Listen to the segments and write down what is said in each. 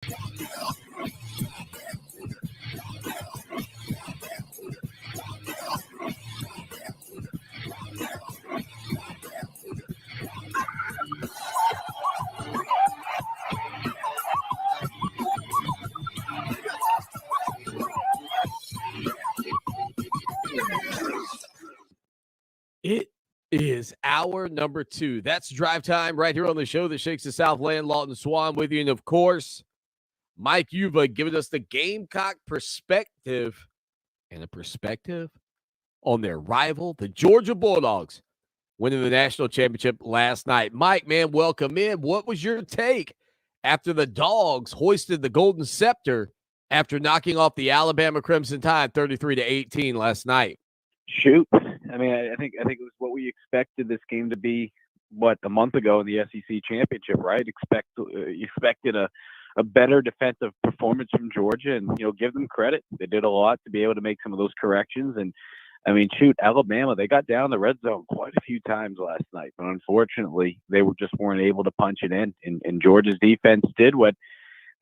It is hour number 2. That's drive time right here on the show that shakes the Southland. Lawton Swan with you. And, of course, Mike Yuva giving us the Gamecock perspective and a perspective on their rival, the Georgia Bulldogs, winning the national championship last night. Mike, man, welcome in. What was your take after the Dogs hoisted the Golden Scepter after knocking off the Alabama Crimson Tide 33-18 last night? Shoot. I mean, I think it was what we expected this game to be, a month ago in the SEC championship, right? Expected a better defensive performance from Georgia and, give them credit. They did a lot to be able to make some of those corrections. And, I mean, shoot, Alabama, they got down the red zone quite a few times last night. But unfortunately, they weren't able to punch it in. And Georgia's defense did what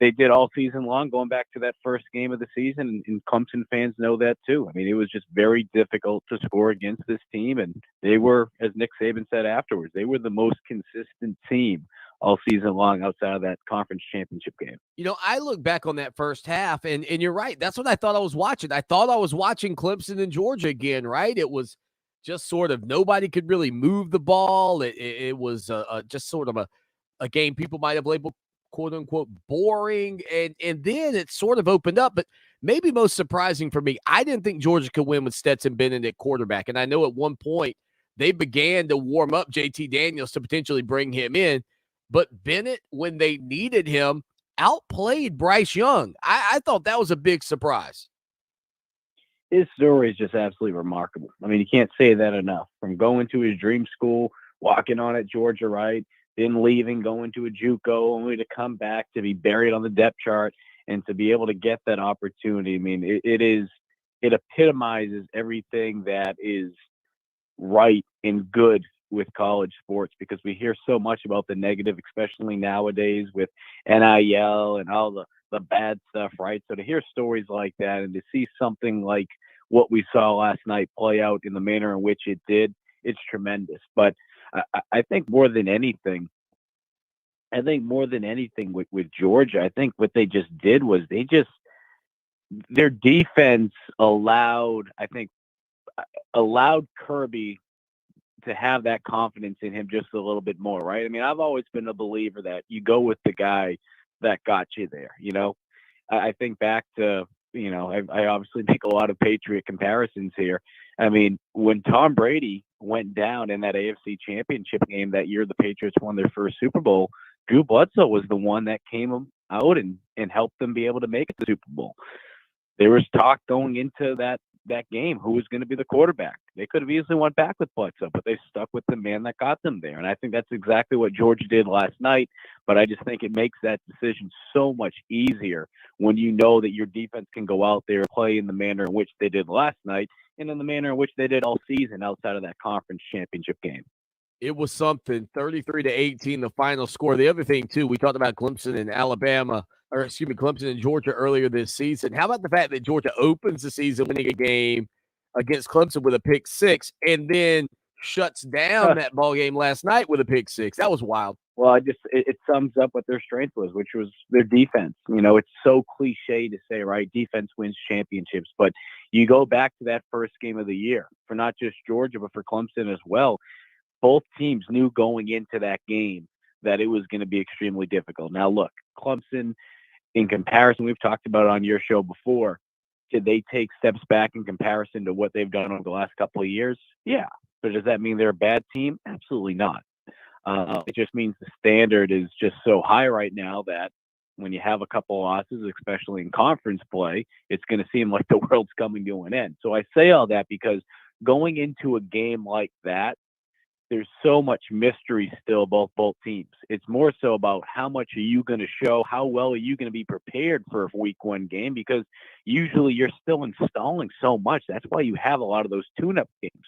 they did all season long, going back to that first game of the season, and Clemson fans know that too. I mean, it was just very difficult to score against this team, and they were, as Nick Saban said afterwards, they were the most consistent team all season long outside of that conference championship game. I look back on that first half, and you're right. That's what I thought I was watching. I thought I was watching Clemson and Georgia again, right? It was just sort of nobody could really move the ball. It was just sort of a game people might have labeled quote unquote boring. And then it sort of opened up, but maybe most surprising for me, I didn't think Georgia could win with Stetson Bennett at quarterback. And I know at one point they began to warm up JT Daniels to potentially bring him in, but Bennett, when they needed him, outplayed Bryce Young. I thought that was a big surprise. His story is just absolutely remarkable. I mean, you can't say that enough. From going to his dream school, walking on at Georgia, right? Then leaving, going to a JUCO, only to come back to be buried on the depth chart and to be able to get that opportunity. I mean, it epitomizes everything that is right and good with college sports, because we hear so much about the negative, especially nowadays with NIL and all the bad stuff, right? So to hear stories like that and to see something like what we saw last night play out in the manner in which it did, it's tremendous. But I think more than anything with Georgia, I think what they just did was their defense allowed Kirby to have that confidence in him just a little bit more, right? I mean, I've always been a believer that you go with the guy that got you there. I think back to, I obviously make a lot of Patriot comparisons here. I mean, when Tom Brady went down in that AFC Championship game that year, the Patriots won their first Super Bowl, Drew Bledsoe was the one that came out and helped them be able to make it to the Super Bowl. There was talk going into that game who was going to be the quarterback. They could have easily went back with Bledsoe, but they stuck with the man that got them there. And I think that's exactly what Georgia did last night. But I just think it makes that decision so much easier when you know that your defense can go out there and play in the manner in which they did last night and in the manner in which they did all season outside of that conference championship game. It was something, 33-18, the final score. The other thing, too, we talked about Clemson and Georgia earlier this season. How about the fact that Georgia opens the season winning a game against Clemson with a pick six and then shuts down that ball game last night with a pick six? That was wild. Well, it sums up what their strength was, which was their defense. It's so cliche to say, right? Defense wins championships, but you go back to that first game of the year for not just Georgia, but for Clemson as well. Both teams knew going into that game that it was going to be extremely difficult. Now, look, Clemson, in comparison, we've talked about it on your show before, did they take steps back in comparison to what they've done over the last couple of years? Yeah. But does that mean they're a bad team? Absolutely not. It just means the standard is just so high right now that when you have a couple losses, especially in conference play, it's going to seem like the world's coming to an end. So I say all that because going into a game like that, there's so much mystery still both teams. It's more so about how much are you going to show, how well are you going to be prepared for a week one game, because usually you're still installing so much. That's why you have a lot of those tune-up games.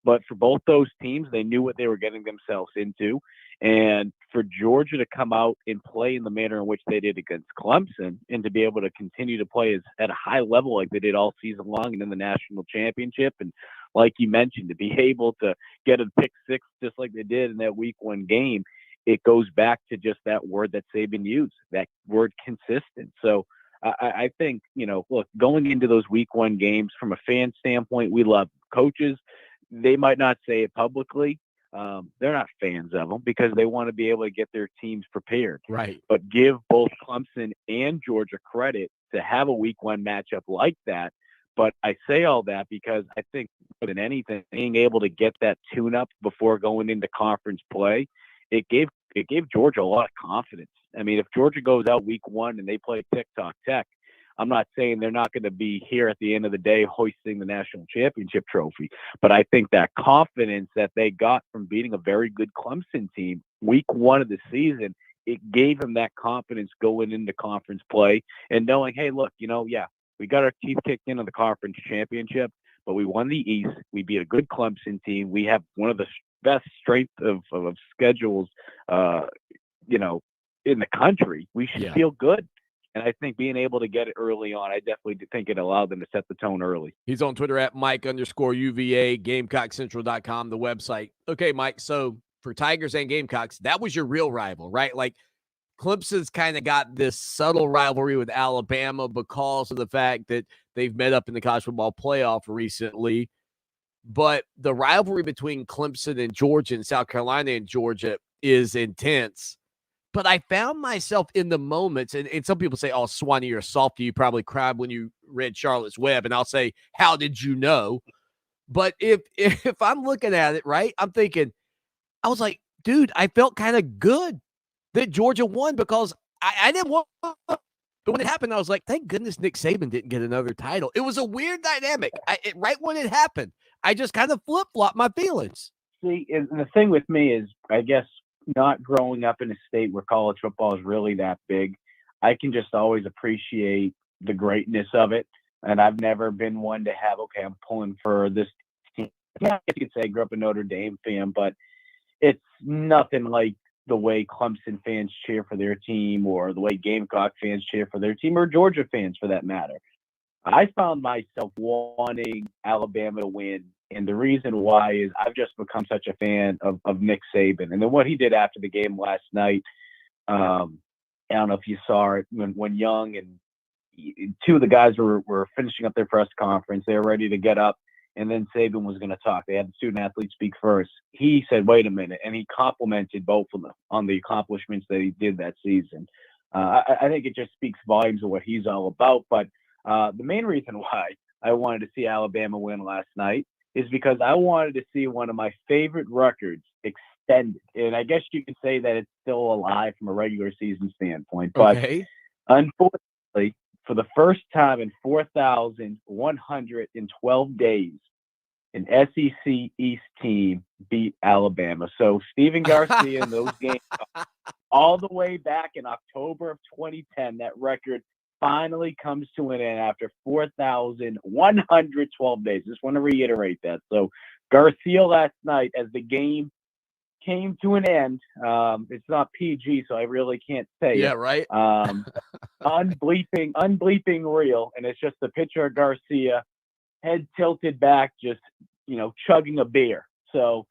But for both those teams, they knew what they were getting themselves into. And for Georgia to come out and play in the manner in which they did against Clemson and to be able to continue to play at a high level like they did all season long and in the national championship. And like you mentioned, to be able to get a pick six just like they did in that week one game, it goes back to just that word that Saban used, that word consistent. So I think, look, going into those week one games from a fan standpoint, we love coaches. They might not say it publicly. They're not fans of them because they want to be able to get their teams prepared. Right. But give both Clemson and Georgia credit to have a week one matchup like that. But I say all that because I think more than anything, being able to get that tune-up before going into conference play, it gave Georgia a lot of confidence. I mean, if Georgia goes out week one and they play TikTok Tech, I'm not saying they're not going to be here at the end of the day hoisting the national championship trophy, but I think that confidence that they got from beating a very good Clemson team week one of the season, it gave them that confidence going into conference play and knowing, hey, look, we got our teeth kicked into the conference championship, but we won the East. We beat a good Clemson team. We have one of the best strength of schedules, in the country. We should feel good. And I think being able to get it early on, I definitely think it allowed them to set the tone early. He's on Twitter at Mike_UVA, GamecockCentral.com, the website. Okay, Mike, so for Tigers and Gamecocks, that was your real rival, right? Like, Clemson's kind of got this subtle rivalry with Alabama because of the fact that they've met up in the college football playoff recently. But the rivalry between Clemson and Georgia and South Carolina and Georgia is intense. But I found myself in the moments, and some people say, oh, Swanny, you're a softy. You probably cried when you read Charlotte's Web. And I'll say, how did you know? But if I'm looking at it, right, I'm thinking, I was like, dude, I felt kind of good that Georgia won because I didn't want. But when it happened, I was like, thank goodness Nick Saban didn't get another title. It was a weird dynamic. Right when it happened, I just kind of flip-flopped my feelings. See, and the thing with me is, I guess, not growing up in a state where college football is really that big, I can just always appreciate the greatness of it. And I've never been one to have, okay, I'm pulling for this team. Yeah, I guess you could say I grew up a Notre Dame fan, but it's nothing like the way Clemson fans cheer for their team or the way Gamecock fans cheer for their team or Georgia fans for that matter. I found myself wanting Alabama to win. And the reason why is I've just become such a fan of Nick Saban. And then what he did after the game last night, I don't know if you saw it, when Young and two of the guys were finishing up their press conference. They were ready to get up, and then Saban was going to talk. They had the student athlete speak first. He said, wait a minute, and he complimented both of them on the accomplishments that he did that season. I think it just speaks volumes of what he's all about. But the main reason why I wanted to see Alabama win last night is because I wanted to see one of my favorite records extended. And I guess you could say that it's still alive from a regular season standpoint. But unfortunately, for the first time in 4,112 days, an SEC East team beat Alabama. So Steven Garcia in those games, all the way back in October of 2010, that record finally comes to an end after 4,112 days. Just want to reiterate that. So Garcia last night, as the game came to an end, it's not PG, so I really can't say it. Right. Unbleeping real, and it's just a picture of Garcia, head tilted back, just chugging a beer. So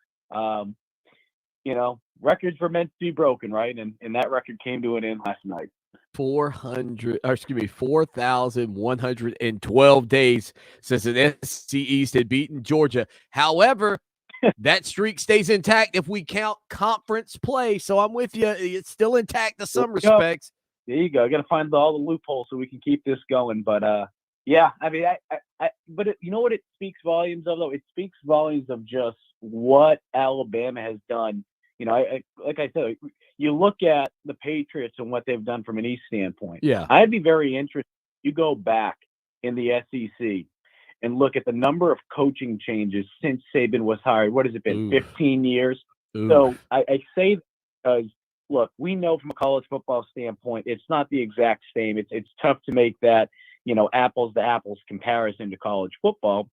records were meant to be broken, right? And that record came to an end last night. 4,112 days since an SEC East had beaten Georgia. However, that streak stays intact if we count conference play. So I'm with you. It's still intact in some respects. There you go. Got to find all the loopholes so we can keep this going. But yeah, I mean, but you know what it speaks volumes of, though? It speaks volumes of just what Alabama has done. Like I said, you look at the Patriots and what they've done from an East standpoint. Yeah. I'd be very interested. You go back in the SEC and look at the number of coaching changes since Saban was hired. What has it been? 15 years. So I say, look, we know from a college football standpoint, it's not the exact same. It's tough to make that, apples to apples comparison to college football.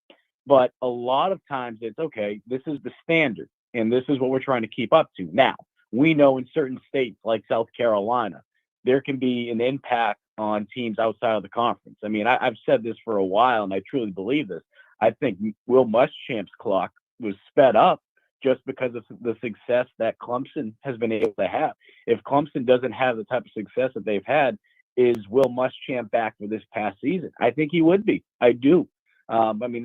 But a lot of times it's okay. This is the standard, and this is what we're trying to keep up to. Now, we know in certain states like South Carolina, there can be an impact on teams outside of the conference. I mean, I've said this for a while, and I truly believe this. I think Will Muschamp's clock was sped up just because of the success that Clemson has been able to have. If Clemson doesn't have the type of success that they've had, is Will Muschamp back for this past season? I think he would be. I do. I mean,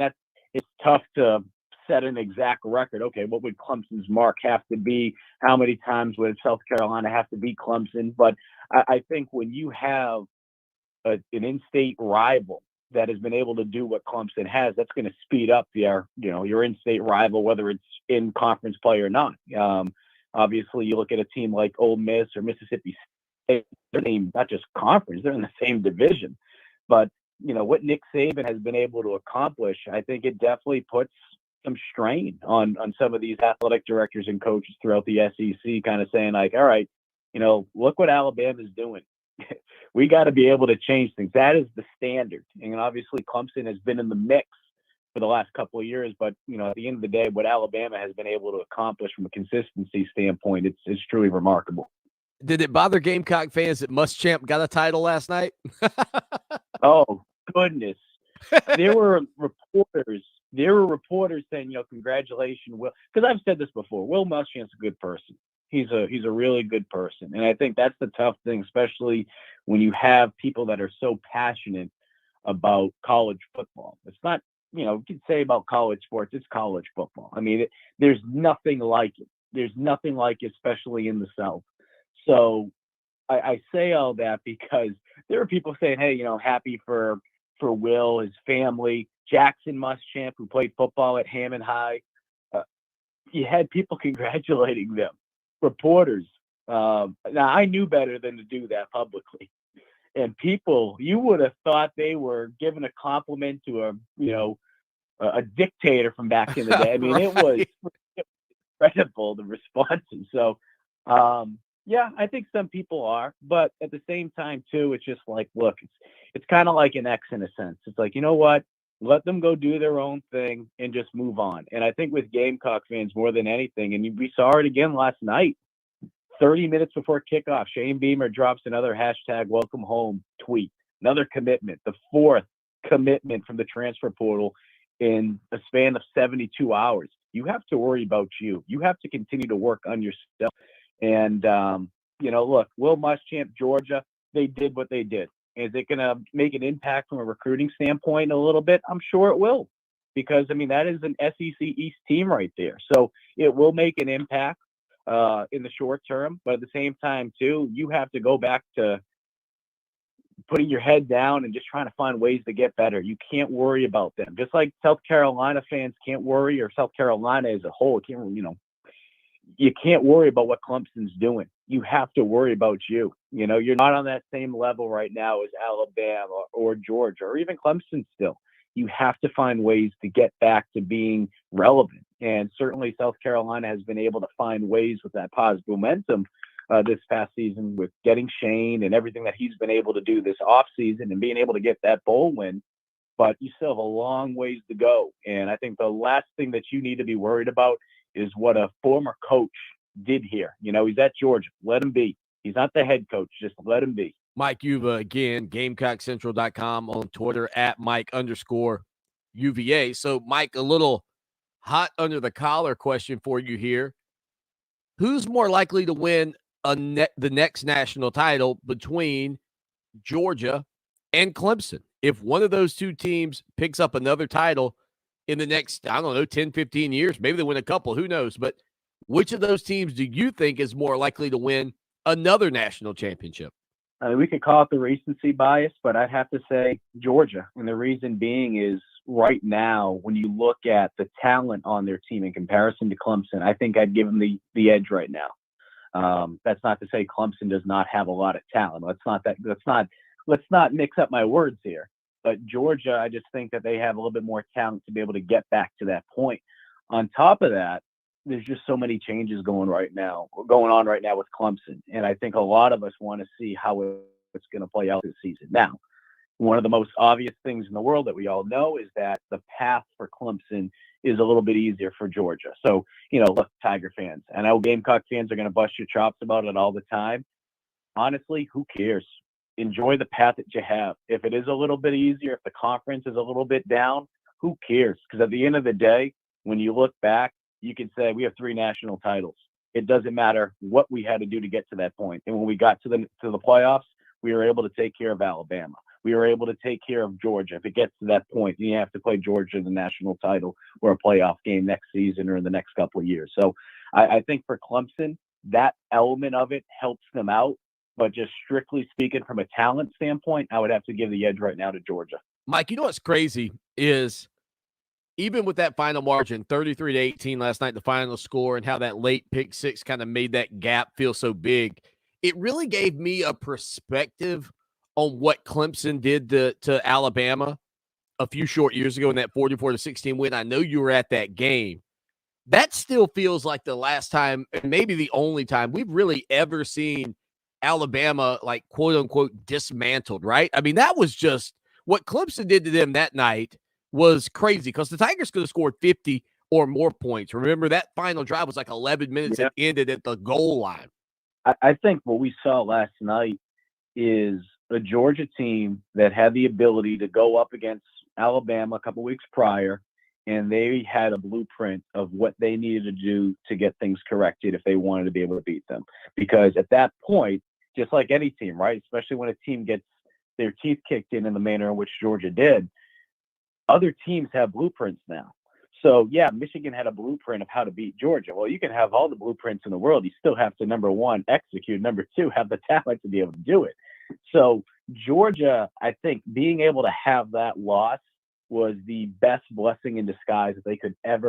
it's tough to set an exact record. Okay, what would Clemson's mark have to be? How many times would South Carolina have to beat Clemson? But I think when you have an in-state rival that has been able to do what Clemson has, that's going to speed up your in-state rival, whether it's in conference play or not. Obviously, you look at a team like Ole Miss or Mississippi State, they're not just conference, they're in the same division. But, what Nick Saban has been able to accomplish, I think it definitely puts some strain on some of these athletic directors and coaches throughout the SEC, kind of saying like, all right, look what Alabama's doing. We got to be able to change things. That is the standard. And obviously Clemson has been in the mix for the last couple of years, but at the end of the day, what Alabama has been able to accomplish from a consistency standpoint, it's truly remarkable. Did it bother Gamecock fans that Muschamp got a title last night? Oh, goodness. There were reporters saying, congratulations, Will, because I've said this before. Will Muschamp's a good person. He's a really good person. And I think that's the tough thing, especially when you have people that are so passionate about college football. It's not, you can say about college sports, it's college football. I mean, there's nothing like it. There's nothing like it, especially in the South. So I say all that because there are people saying, hey, happy for Will, his family, Jackson Muschamp, who played football at Hammond High. You had people congratulating them. Reporters. Now I knew better than to do that publicly, and people, you would have thought they were giving a compliment to a dictator from back in the day. I mean, it was incredible, the responses. So, yeah, I think some people are, but at the same time too, it's just like, look, it's kind of like an ex in a sense. It's like, you know what? Let them go do their own thing and just move on. And I think with Gamecock fans more than anything, and we saw it again last night, 30 minutes before kickoff, Shane Beamer drops another hashtag welcome home tweet, another commitment, the fourth commitment from the transfer portal in a span of 72 hours. You have to worry about you. You have to continue to work on yourself. And, look, Will Muschamp, Georgia, they did what they did. Is it going to make an impact from a recruiting standpoint a little bit? I'm sure it will, because, I mean, that is an SEC East team right there. So it will make an impact in the short term. But at the same time, too, you have to go back to putting your head down and just trying to find ways to get better. You can't worry about them. Just like South Carolina fans can't worry, or South Carolina as a whole, you can't worry about what Clemson's doing. You have to worry about you. You're not on that same level right now as Alabama or Georgia or even Clemson still. You have to find ways to get back to being relevant. And certainly South Carolina has been able to find ways with that positive momentum this past season with getting Shane and everything that he's been able to do this offseason and being able to get that bowl win. But you still have a long ways to go. And I think the last thing that you need to be worried about is what a former coach did here. He's at Georgia. Let him be. He's not the head coach. Just let him be. Mike Uva, again, GamecockCentral.com, on Twitter at Mike_UVA. So, Mike, a little hot under the collar question for you here. Who's more likely to win the next national title between Georgia and Clemson? If one of those two teams picks up another title in the next, 10, 15 years, maybe they win a couple, who knows? But which of those teams do you think is more likely to win another national championship? I mean, we could call it the recency bias, but I'd have to say Georgia. And the reason being is right now, when you look at the talent on their team in comparison to Clemson, I think I'd give them the edge right now. That's not to say Clemson does not have a lot of talent. Let's not mix up my words here. But Georgia, I just think that they have a little bit more talent to be able to get back to that point. On top of that, there's just so many changes going on right now with Clemson. And I think a lot of us want to see how it's going to play out this season. Now, One of the most obvious things in the world that we all know is that the path for Clemson is a little bit easier for Georgia. So, look, Tiger fans, I know Gamecock fans are going to bust your chops about it all the time. Honestly, who cares? Enjoy the path that you have. If it is a little bit easier, if the conference is a little bit down, who cares? Because at the end of the day, when you look back, you can say we have 3 national titles. It doesn't matter what we had to do to get to that point. And when we got to the playoffs, we were able to take care of Alabama. We were able to take care of Georgia. If it gets to that point, you have to play Georgia in the national title or a playoff game next season or in the next couple of years. So I think for Clemson, that element of it helps them out. But just strictly speaking from a talent standpoint, I would have to give the edge right now to Georgia. Mike, you know what's crazy is even with that final margin, 33-18 last night, the final score, and how that late pick six kind of made that gap feel so big, it really gave me a perspective on what Clemson did to Alabama a few short years ago in that 44-16 win. I know you were at that game. That still feels like the last time, and maybe the only time, we've really ever seen Alabama, like, quote unquote, dismantled, right? I mean, that was just what Clemson did to them that night was crazy because the Tigers could have scored 50 or more points. Remember, that final drive was like 11 minutes and ended at the goal line. I think what we saw last night is a Georgia team that had the ability to go up against Alabama a couple weeks prior, and they had a blueprint of what they needed to do to get things corrected if they wanted to be able to beat them. Because at that point, just like any team, right, especially when a team gets their teeth kicked in the manner in which Georgia did, other teams have blueprints now. So, yeah, Michigan had a blueprint of how to beat Georgia. Well, you can have all the blueprints in the world. You still have to, number one, execute. Number two, have the talent to be able to do it. So Georgia, I think being able to have that loss was the best blessing in disguise that they could have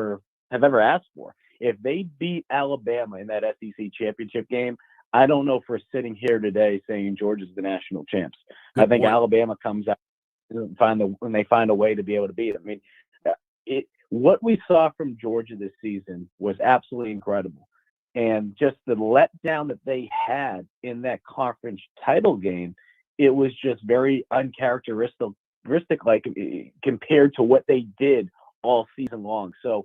ever asked for. If they beat Alabama in that SEC championship game, I don't know if we're sitting here today saying Georgia's the national champs. Good I think point. Alabama comes out when they find a way to be able to beat them. I mean, what we saw from Georgia this season was absolutely incredible. And just the letdown that they had in that conference title game, it was just very uncharacteristic, like compared to what they did all season long. So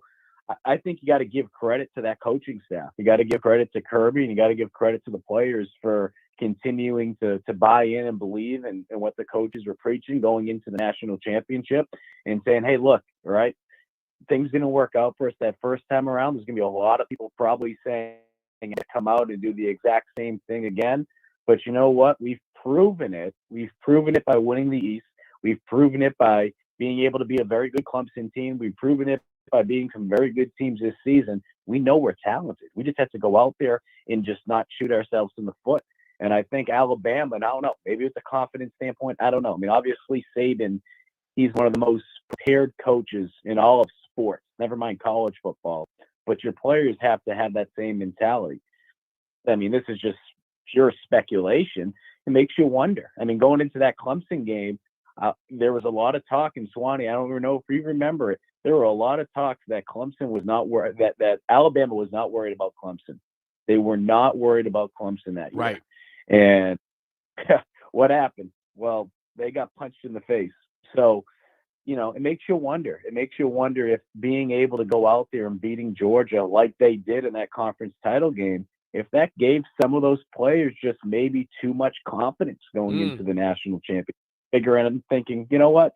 I think you got to give credit to that coaching staff. You got to give credit to Kirby, and you got to give credit to the players for continuing to buy in and believe in what the coaches were preaching going into the national championship and saying, hey, look, all right, things didn't work out for us that first time around. There's going to be a lot of people probably saying to come out and do the exact same thing again. But you know what? We've proven it. We've proven it by winning the East. We've proven it by being able to be a very good Clemson team. We've proven it by being some very good teams this season. We know we're talented. We just have to go out there and just not shoot ourselves in the foot. And I think Alabama, and I don't know, maybe it's a confidence standpoint. I don't know. I mean, obviously Saban, he's one of the most prepared coaches in all of sports, never mind college football. But your players have to have that same mentality. I mean, this is just pure speculation. It makes you wonder. I mean, going into that Clemson game, there was a lot of talk in Swanny. I don't even know if you remember it. There were a lot of talks that Clemson was not worried, that Alabama was not worried about Clemson. They were not worried about Clemson that year. Right. And what happened? Well, they got punched in the face. So, it makes you wonder. It makes you wonder if being able to go out there and beating Georgia like they did in that conference title game, if that gave some of those players just maybe too much confidence going into the national championship. Figuring and thinking, you know what?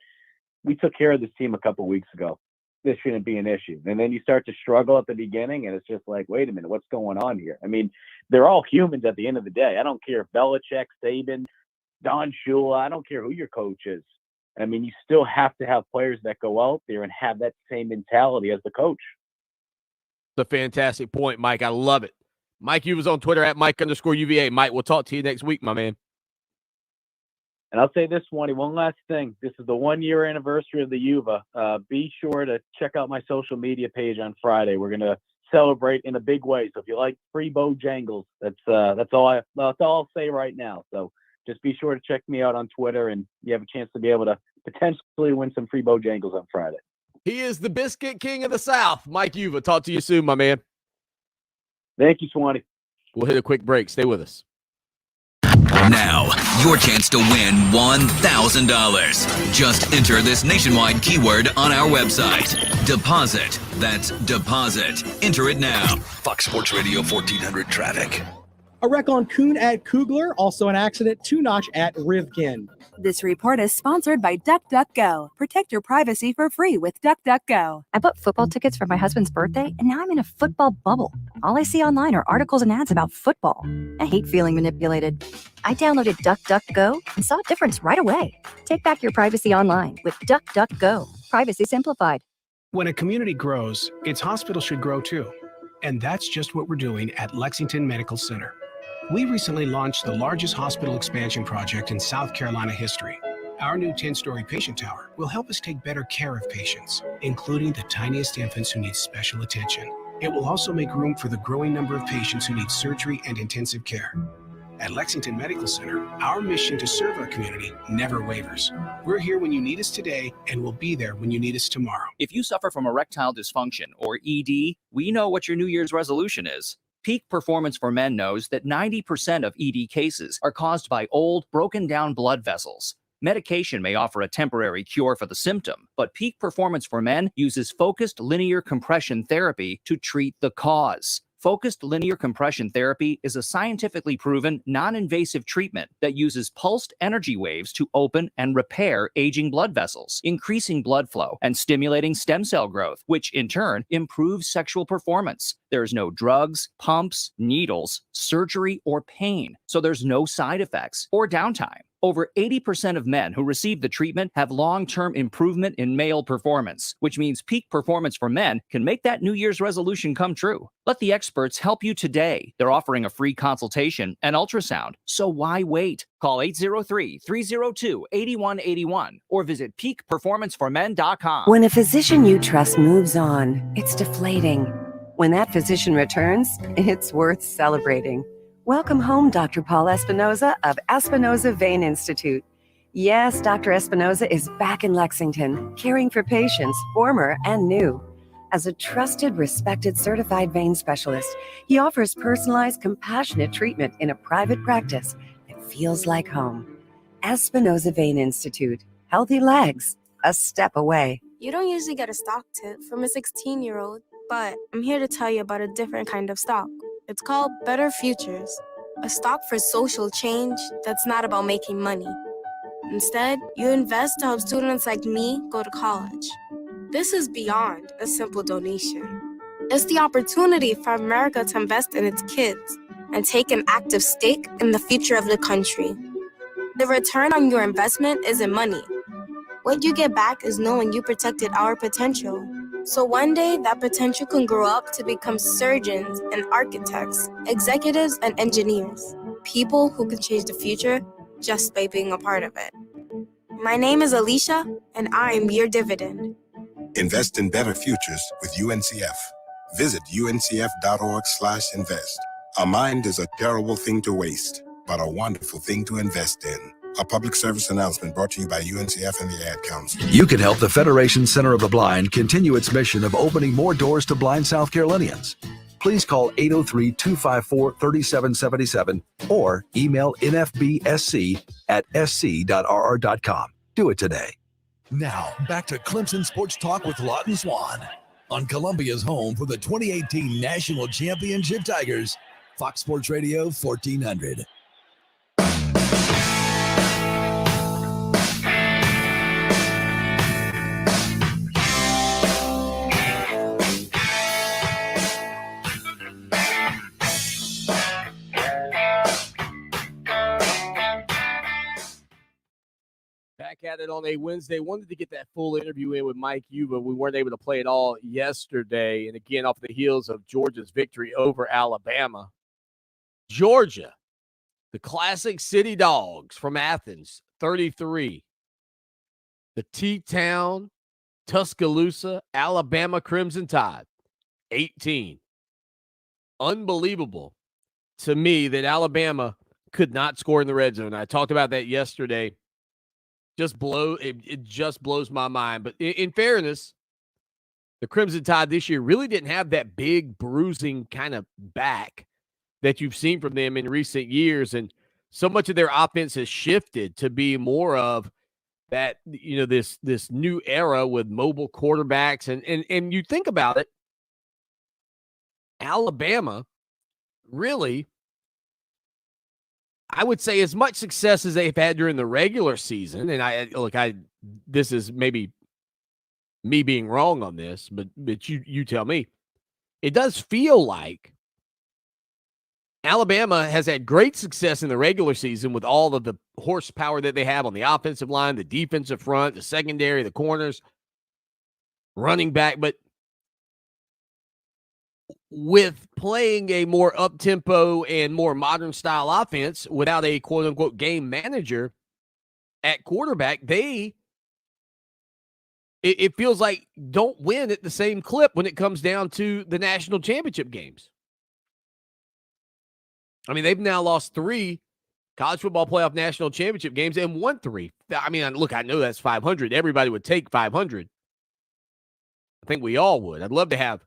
We took care of this team a couple of weeks ago. This shouldn't be an issue. And then you start to struggle at the beginning, and it's just like, wait a minute, what's going on here? I mean, they're all humans at the end of the day. I don't care if Belichick, Saban, Don Shula, I don't care who your coach is. I mean, you still have to have players that go out there and have that same mentality as the coach. It's a fantastic point, Mike. I love it. Mike, you was on Twitter at Mike_UVA. Mike, we'll talk to you next week, my man. And I'll say this, one last thing. This is the 1-year anniversary of the UVA. Be sure to check out my social media page on Friday. We're going to celebrate in a big way. So if you like free Bojangles, that's all I'll say right now. So just be sure to check me out on Twitter, and you have a chance to be able to potentially win some free Bojangles on Friday. He is the Biscuit King of the South, Mike Uva. Talk to you soon, my man. Thank you, Swanny. We'll hit a quick break. Stay with us. Now, your chance to win $1,000. Just enter this nationwide keyword on our website. Deposit. That's deposit. Enter it now. Fox Sports Radio 1400 traffic. A wreck on Kuhn at Kugler, also an accident 2-notch at Rivkin. This report is sponsored by DuckDuckGo. Protect your privacy for free with DuckDuckGo. I bought football tickets for my husband's birthday, and now I'm in a football bubble. All I see online are articles and ads about football. I hate feeling manipulated. I downloaded DuckDuckGo and saw a difference right away. Take back your privacy online with DuckDuckGo. Privacy simplified. When a community grows, its hospital should grow too. And that's just what we're doing at Lexington Medical Center. We recently launched the largest hospital expansion project in South Carolina history. Our new 10-story patient tower will help us take better care of patients, including the tiniest infants who need special attention. It will also make room for the growing number of patients who need surgery and intensive care. At Lexington Medical Center, our mission to serve our community never wavers. We're here when you need us today, and we'll be there when you need us tomorrow. If you suffer from erectile dysfunction, or ED, we know what your New Year's resolution is. Peak Performance for Men knows that 90% of ED cases are caused by old, broken-down blood vessels. Medication may offer a temporary cure for the symptom, but Peak Performance for Men uses focused linear compression therapy to treat the cause. Focused linear compression therapy is a scientifically proven, non-invasive treatment that uses pulsed energy waves to open and repair aging blood vessels, increasing blood flow and stimulating stem cell growth, which in turn improves sexual performance. There's no drugs, pumps, needles, surgery, or pain, so there's no side effects or downtime. Over 80% of men who receive the treatment have long-term improvement in male performance, which means Peak Performance for Men can make that New Year's resolution come true. Let the experts help you today. They're offering a free consultation and ultrasound, so why wait? Call 803-302-8181 or visit peakperformanceformen.com. When a physician you trust moves on, it's deflating. When that physician returns, it's worth celebrating. Welcome home, Dr. Paul Espinoza of Espinoza Vein Institute. Yes, Dr. Espinoza is back in Lexington, caring for patients, former and new. As a trusted, respected, certified vein specialist, he offers personalized, compassionate treatment in a private practice that feels like home. Espinoza Vein Institute. Healthy legs, a step away. You don't usually get a stock tip from a 16-year-old, but I'm here to tell you about a different kind of stock. It's called Better Futures, a stock for social change that's not about making money. Instead, you invest to help students like me go to college. This is beyond a simple donation. It's the opportunity for America to invest in its kids and take an active stake in the future of the country. The return on your investment isn't money. What you get back is knowing you protected our potential. So one day, that potential can grow up to become surgeons and architects, executives and engineers, people who can change the future just by being a part of it. My name is Alicia, and I'm your dividend. Invest in better futures with UNCF. Visit uncf.org/invest. A mind is a terrible thing to waste, but a wonderful thing to invest in. A public service announcement brought to you by UNCF and the Ad Council. You can help the Federation Center of the Blind continue its mission of opening more doors to blind South Carolinians. Please call 803-254-3777 or email nfbsc@sc.rr.com. Do it today. Now, back to Clemson Sports Talk with Lawton Swan on Columbia's home for the 2018 National Championship Tigers, Fox Sports Radio 1400. Back at it on a Wednesday. Wanted to get that full interview in with Mike Yu, but we weren't able to play it all yesterday. And again, off the heels of Georgia's victory over Alabama. Georgia, the Classic City Dogs from Athens, 33. The T-Town, Tuscaloosa, Alabama Crimson Tide, 18. Unbelievable to me that Alabama could not score in the red zone. I talked about that yesterday. It just blows my mind. But in fairness, the Crimson Tide this year really didn't have that big bruising kind of back that you've seen from them in recent years. And so much of their offense has shifted to be more of that, this new era with mobile quarterbacks. And you think about it, Alabama really, I would say, as much success as they've had during the regular season. And this is maybe me being wrong on this, but you tell me. It does feel like Alabama has had great success in the regular season with all of the horsepower that they have on the offensive line, the defensive front, the secondary, the corners, running back. But with playing a more up-tempo and more modern style offense without a quote-unquote game manager at quarterback, it feels like don't win at the same clip when it comes down to the national championship games. I mean, they've now lost 3 college football playoff national championship games and won 3. I mean, look, I know that's 500. Everybody would take 500. I think we all would. I'd love to have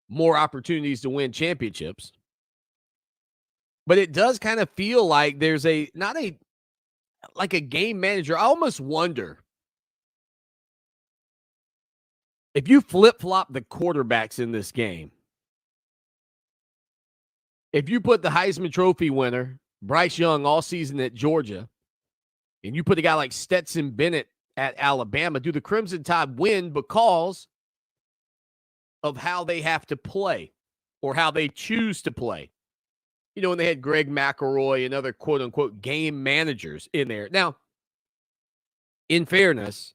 more opportunities to win championships. But it does kind of feel like there's not a game manager. I almost wonder if you flip-flop the quarterbacks in this game. If you put the Heisman Trophy winner, Bryce Young, all season at Georgia, and you put a guy like Stetson Bennett at Alabama, do the Crimson Tide win because of how they have to play or how they choose to play? When they had Greg McElroy and other quote-unquote game managers in there. Now, in fairness,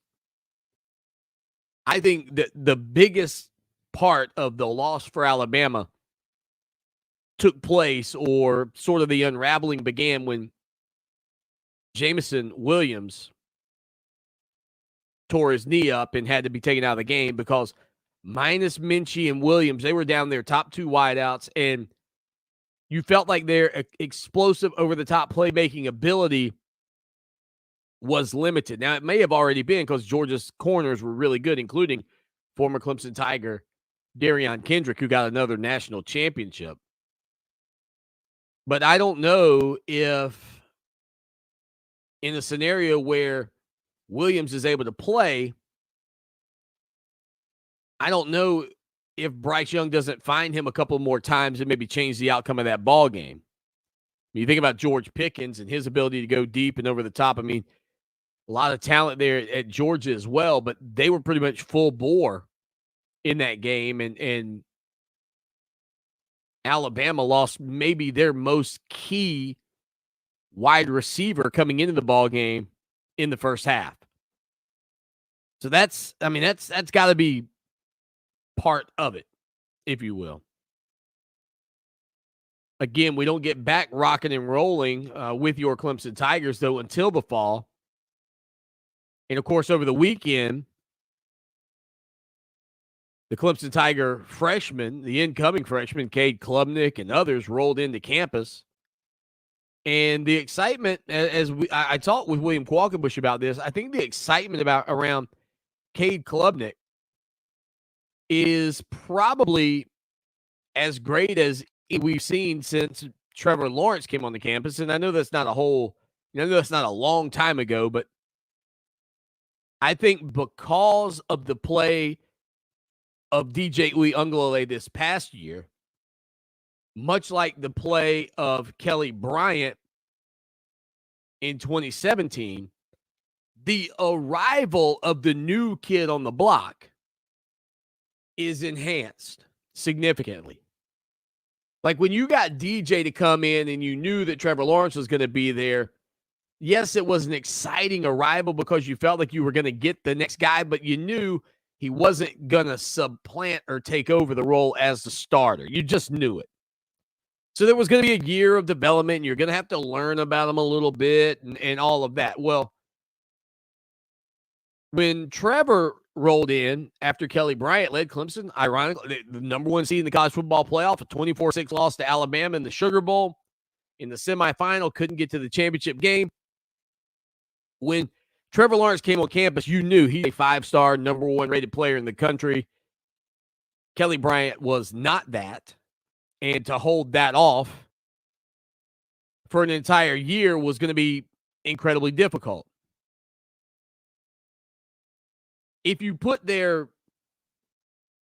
I think that the biggest part of the loss for Alabama took place, or sort of the unraveling began, when Jameson Williams tore his knee up and had to be taken out of the game, because minus Minchie and Williams, they were down their top 2 wideouts, and you felt like their explosive over-the-top playmaking ability was limited. Now, it may have already been because Georgia's corners were really good, including former Clemson Tiger Darion Kendrick, who got another national championship. But I don't know if in a scenario where Williams is able to play, I don't know if Bryce Young doesn't find him a couple more times and maybe change the outcome of that ball game. You think about George Pickens and his ability to go deep and over the top. I mean, a lot of talent there at Georgia as well, but they were pretty much full bore in that game. And Alabama lost maybe their most key wide receiver coming into the ball game in the first half. So that's got to be part of it, if you will. Again, we don't get back rocking and rolling with your Clemson Tigers, though, until the fall. And, of course, over the weekend, the Clemson Tiger freshman, the incoming freshman, Cade Klubnik, and others rolled into campus. And the excitement, I talked with William Qualkenbush about this, I think the excitement around Cade Klubnik is probably as great as we've seen since Trevor Lawrence came on the campus. And I know that's not a long time ago, but I think because of the play of DJ Uiagalelei this past year, much like the play of Kelly Bryant in 2017, the arrival of the new kid on the block is enhanced significantly. Like when you got DJ to come in and you knew that Trevor Lawrence was going to be there, yes, it was an exciting arrival because you felt like you were going to get the next guy, but you knew he wasn't going to supplant or take over the role as the starter. You just knew it. So there was going to be a year of development, and you're going to have to learn about him a little bit and all of that. Well, when Trevor rolled in after Kelly Bryant led Clemson, ironically, the number 1 seed in the college football playoff, a 24-6 loss to Alabama in the Sugar Bowl. In the semifinal, couldn't get to the championship game. When Trevor Lawrence came on campus, you knew he's a 5-star, number 1 rated player in the country. Kelly Bryant was not that. And to hold that off for an entire year was going to be incredibly difficult. If you put their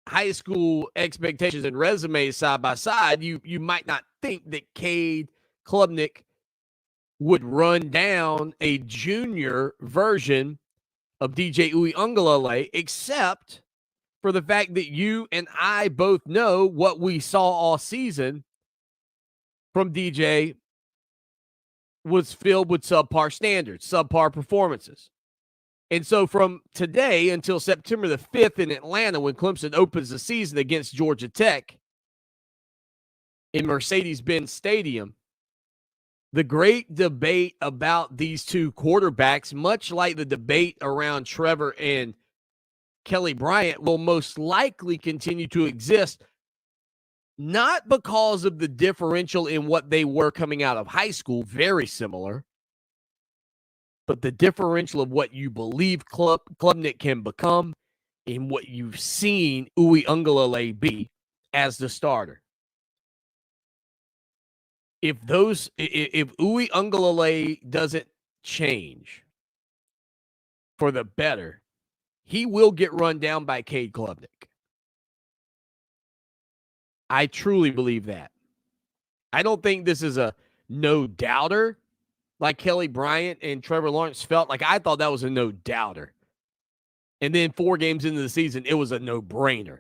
high school expectations and resumes side by side, you might not think that Cade Klubnik would run down a junior version of DJ Uiagalelei, except for the fact that you and I both know what we saw all season from DJ was filled with subpar standards, subpar performances. And so from today until September the 5th in Atlanta, when Clemson opens the season against Georgia Tech in Mercedes-Benz Stadium, the great debate about these two quarterbacks, much like the debate around Trevor and Kelly Bryant, will most likely continue to exist, not because of the differential in what they were coming out of high school, very similar, but the differential of what you believe Klubnik can become and what you've seen Uiagalelei be as the starter. If Uiagalelei doesn't change for the better, he will get run down by Cade Klubnik. I truly believe that. I don't think this is a no-doubter like Kelly Bryant and Trevor Lawrence felt. Like, I thought that was a no-doubter. And then 4 games into the season, it was a no-brainer.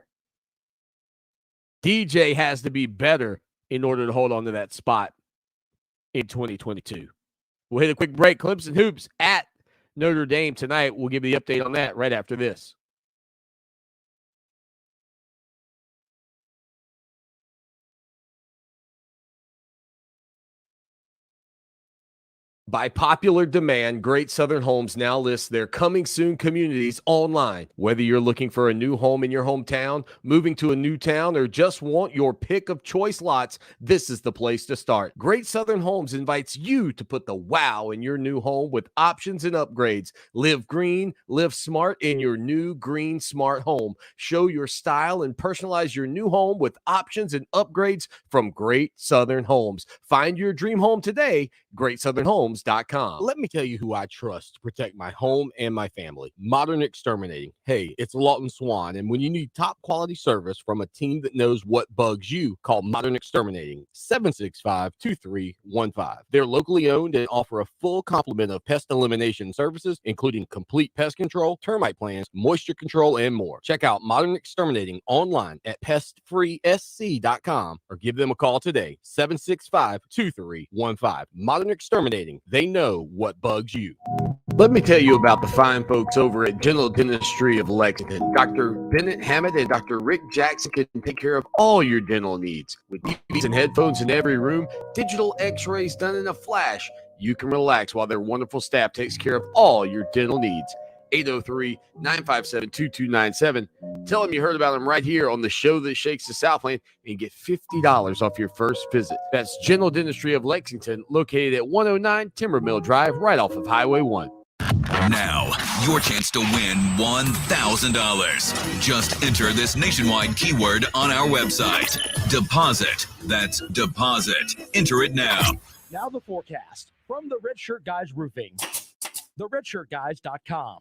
DJ has to be better in order to hold on to that spot in 2022. We'll hit a quick break. Clemson Hoops at Notre Dame tonight. We'll give you the update on that right after this. By popular demand, Great Southern Homes now lists their coming soon communities online. Whether you're looking for a new home in your hometown, moving to a new town, or just want your pick of choice lots, this is the place to start. Great Southern Homes invites you to put the wow in your new home with options and upgrades. Live green, live smart in your new green smart home. Show your style and personalize your new home with options and upgrades from Great Southern Homes. Find your dream home today, GreatSouthernHomes.com. Let me tell you who I trust to protect my home and my family. Modern Exterminating. Hey, it's Lawton Swan, and when you need top quality service from a team that knows what bugs you, call Modern Exterminating, 765-2315. They're locally owned and offer a full complement of pest elimination services, including complete pest control, termite plans, moisture control, and more. Check out Modern Exterminating online at pestfreesc.com or give them a call today, 765-2315. Modern Exterminating. They know what bugs you. Let me tell you about the fine folks over at Dental Dentistry of Lexington. Dr. Bennett Hammett and Dr. Rick Jackson can take care of all your dental needs. With TVs and headphones in every room, digital x-rays done in a flash, you can relax while their wonderful staff takes care of all your dental needs. 803-957-2297. Tell them you heard about them right here on the show that shakes the Southland and get $50 off your first visit. That's General Dentistry of Lexington, located at 109 Timber Mill Drive, right off of Highway 1. Now, your chance to win $1,000. Just enter this nationwide keyword on our website. Deposit. That's deposit. Enter it now. Now the forecast from the Red Shirt Guys Roofing. TheRedShirtGuys.com.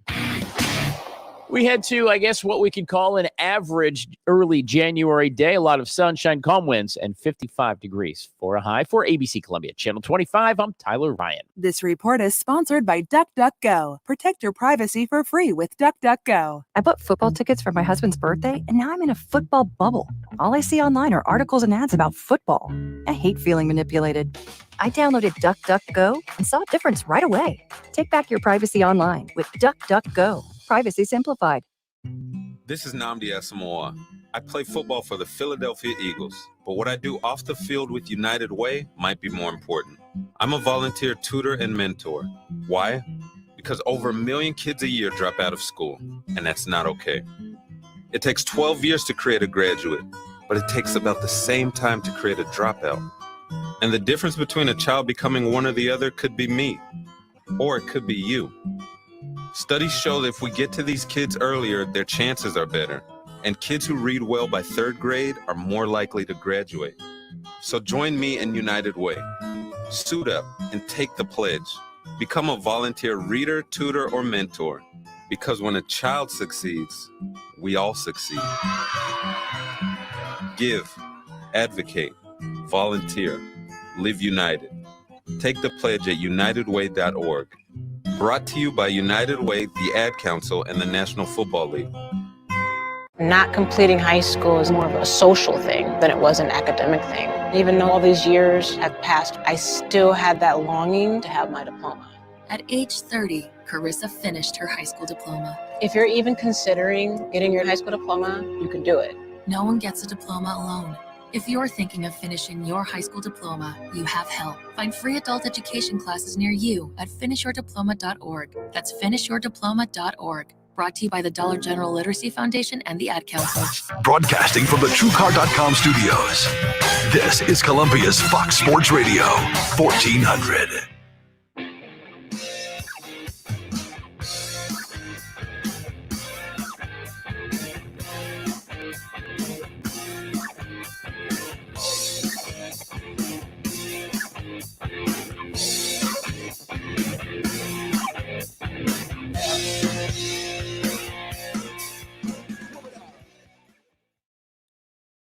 We head to, I guess, what we could call an average early January day. A lot of sunshine, calm winds, and 55 degrees for a high. For ABC Columbia Channel 25, I'm Tyler Ryan. This report is sponsored by DuckDuckGo. Protect your privacy for free with DuckDuckGo. I bought football tickets for my husband's birthday, and now I'm in a football bubble. All I see online are articles and ads about football. I hate feeling manipulated. I downloaded DuckDuckGo and saw a difference right away. Take back your privacy online with DuckDuckGo. Privacy simplified. This is Nnamdi Asamoah. I play football for the Philadelphia Eagles, but what I do off the field with United Way might be more important. I'm a volunteer tutor and mentor. Why? Because over 1 million kids a year drop out of school, and that's not okay. It takes 12 years to create a graduate, but it takes about the same time to create a dropout. And the difference between a child becoming one or the other could be me, or it could be you. Studies show that if we get to these kids earlier, their chances are better. And kids who read well by 3rd grade are more likely to graduate. So join me in United Way. Suit up and take the pledge. Become a volunteer reader, tutor, or mentor. Because when a child succeeds, we all succeed. Give, advocate, volunteer, live united. Take the pledge at unitedway.org. Brought to you by United Way, the Ad Council, and the National Football League. Not completing high school is more of a social thing than it was an academic thing. Even though all these years have passed, I still had that longing to have my diploma. At age 30, Carissa finished her high school diploma. If you're even considering getting your high school diploma, you can do it. No one gets a diploma alone. If you're thinking of finishing your high school diploma, you have help. Find free adult education classes near you at finishyourdiploma.org. That's finishyourdiploma.org. Brought to you by the Dollar General Literacy Foundation and the Ad Council. Broadcasting from the TrueCar.com studios. This is Columbia's Fox Sports Radio, 1400.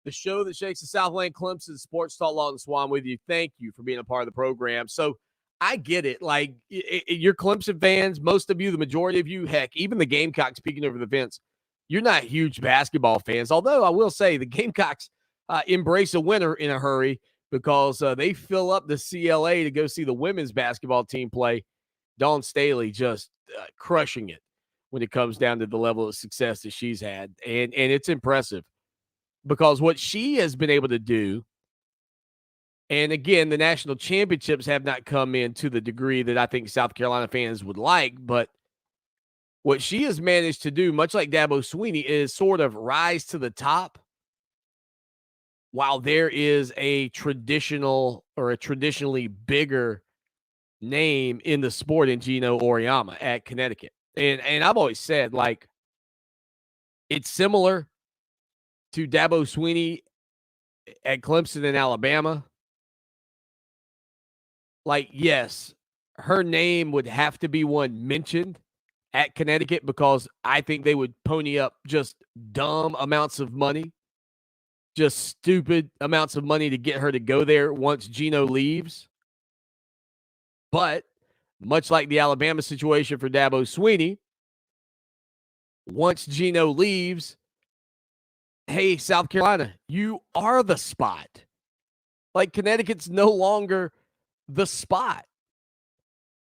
The show that shakes the Southland Clemson, Sports Talk, Lawton Swan with you. Thank you for being a part of the program. So I get it. Like, you're Clemson fans, most of you, the majority of you, heck, even the Gamecocks peeking over the fence, you're not huge basketball fans. Although I will say the Gamecocks embrace a winner in a hurry because they fill up the CLA to go see the women's basketball team play. Dawn Staley just crushing it when it comes down to the level of success that she's had. And it's impressive. Because what she has been able to do, and again, the national championships have not come in to the degree that I think South Carolina fans would like, but what she has managed to do, much like Dabo Swinney, is sort of rise to the top while there is a traditional or a traditionally bigger name in the sport in Gino Auriemma at Connecticut. And I've always said, like, it's similar to Dabo Swinney at Clemson in Alabama. Like, yes, her name would have to be one mentioned at Connecticut because I think they would pony up just dumb amounts of money, just stupid amounts of money to get her to go there once Gino leaves. But much like the Alabama situation for Dabo Swinney, once Gino leaves, hey, South Carolina, you are the spot. Like, Connecticut's no longer the spot.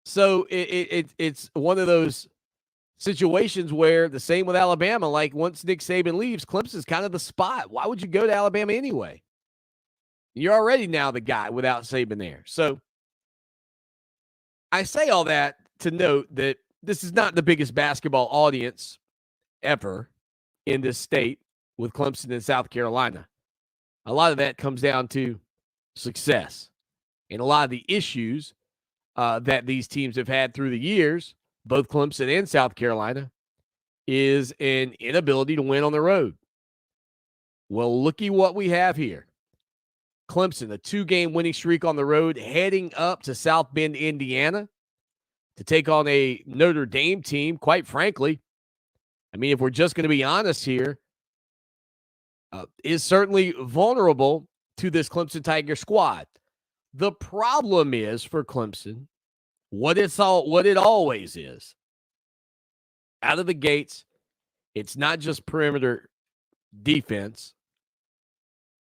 So it's one of those situations where the same with Alabama, like once Nick Saban leaves, Clemson's kind of the spot. Why would you go to Alabama anyway? You're already now the guy without Saban there. So I say all that to note that this is not the biggest basketball audience ever in this state with Clemson and South Carolina. A lot of that comes down to success and a lot of the issues that these teams have had through the years, both Clemson and South Carolina, is an inability to win on the road. Well, looky what we have here. Clemson, a 2-game winning streak on the road, heading up to South Bend, Indiana, to take on a Notre Dame team, quite frankly. I mean, if we're just going to be honest here, is certainly vulnerable to this Clemson Tiger squad. The problem is for Clemson, what it always is. Out of the gates, it's not just perimeter defense,